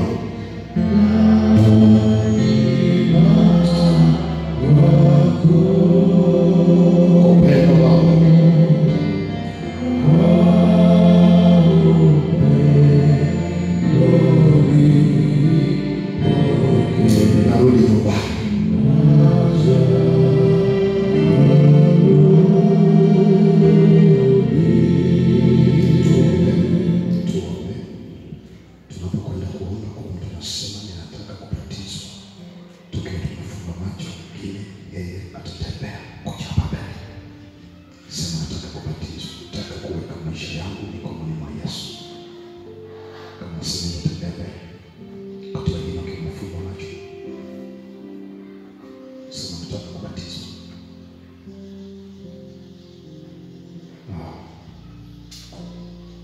Narudi nyumbani. Tunapokwenda kuomba, kwa mtu anasema ninataka kubatizwa, tukiwa tumefunga macho, ili yeye atatembea kuja hapa mbele. Sema nataka kubatizwa, nataka kuweka maisha yangu mikononi mwa Yesu. Kama sema natembea mbele, katika jina la kufunga macho, sema nataka kubatizwa.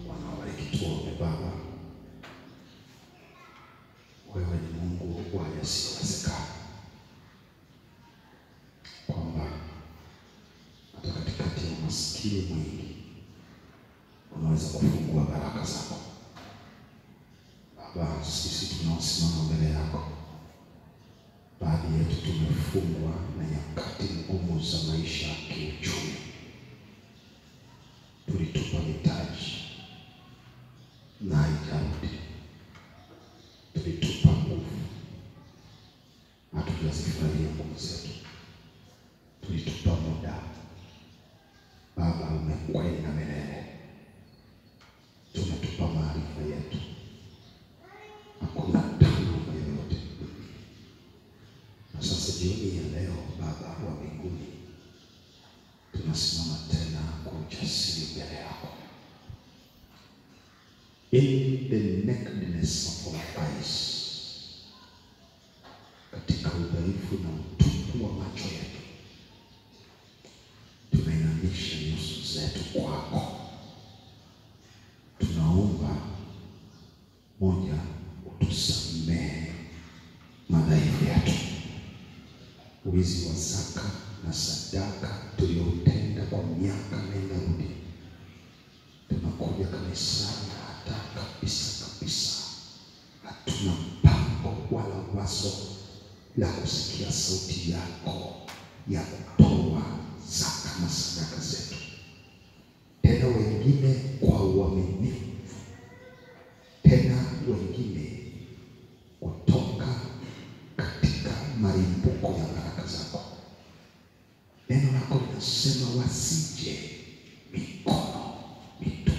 Wanabariki tuombe. Baba, wewe ni Mungu wa yasiyowezekana, kwamba hata katikati ya umaskini mwingi unaweza kufungua baraka zako. Baba, sisi tunaosimama mbele yako, baadhi yetu tumefungwa na nyakati ngumu za maisha ya kiuchumi. Tulitupa mitaji na haijarudi, tulitupa nguvu, hatujazifurahia nguvu zetu, tulitupa muda. Baba, umekwenda milele, tumetupa maarifa yetu, hakuna taaluma yoyote. Na sasa jioni ya leo, Baba wa mbinguni, tunasimama tena kwa ujasiri mbele yako. In the nakedness of our eyes, katika udhaifu na utupu wa macho yetu, tunainamisha nyuso zetu kwako. Tunaomba, moja, utusamehe madhaifu yetu, wizi wa zaka na sadaka tuliotenda kwa miaka nenda rudi. Tunakuja kanisani hata kabisa hatuna mpango wala wazo la kusikia sauti yako ya kutoa zaka na sadaka zetu. Tena wengine kwa uaminifu, tena wengine kutoka katika malimbuko ya baraka zako. Neno lako linasema wasije mikono mitupu.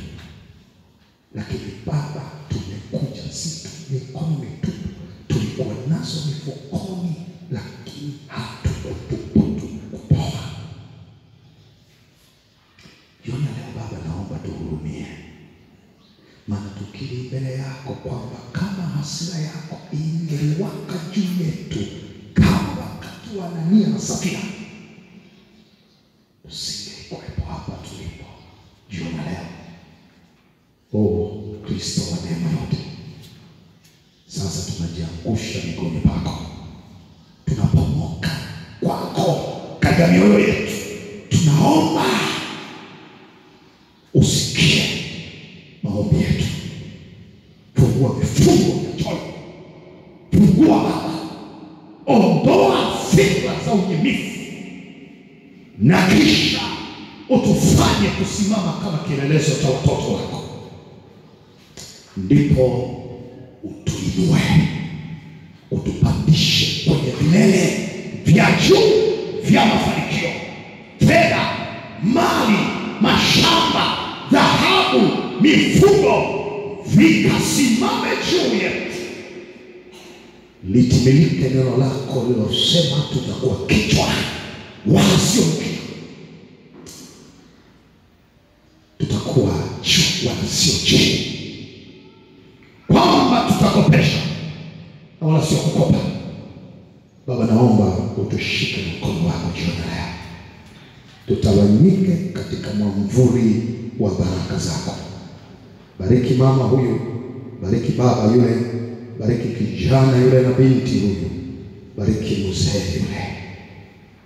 Lakini Baba, tumekuja si mikono mitupu, tulikuwa nazo mifukoni, lakini hatukuthubutu kutoa. Jioni leo Baba, naomba tuhurumie, maana tukiri mbele yako kwamba kama hasira yako ingeliwaka juu yetu kama wakati wa Anania na Safira, usingekuwepo hapa tulipo jioni leo. Oh Kristo wa neema yote, sasa tunajiangusha miguuni pako, tunapomoka kwako. katika mioyo yetu. Tunaomba usikie maombi yetu. Fungua vifungo vya choyo. Fungua Baba. Ondoa fikra za unyimifu. Na kisha utufanye kusimama kama kielelezo cha watoto wako. Ndipo utuinue, utupandishe kwenye vilele vya juu vya mafanikio. Fedha, mali, mashamba, dhahabu, mifugo vikasimame juu yetu. Litimilike neno lako lilosema tutakuwa kichwa wala sio mkia. Tutakuwa juu wala sio chini. Kwamba tutakopesha na wala sio kukopa. Baba, naomba utushike mkono wako jioni leo. Tutawanyike katika mwamvuli wa baraka zako. Bariki mama huyu, bariki baba yule, bariki kijana yule na binti huyu, bariki mzee yule.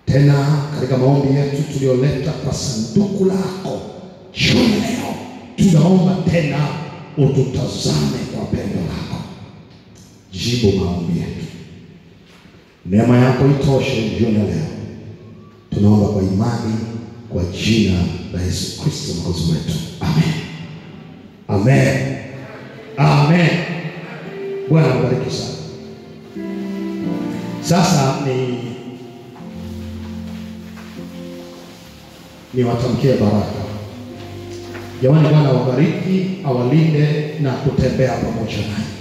Tena katika maombi yetu tulioleta kwa sanduku lako jioni leo, tunaomba tena ututazame kwa pendo lako. Jibu maombi yetu. Neema yako itoshe jioni leo. Tunaomba kwa imani kwa jina la Yesu Kristo Mwokozi wetu. Amen. Amen. Amen. Bwana bariki sana. Sasa ni watamkie baraka. Jamani, Bwana wabariki, awalinde na kutembea pamoja naye.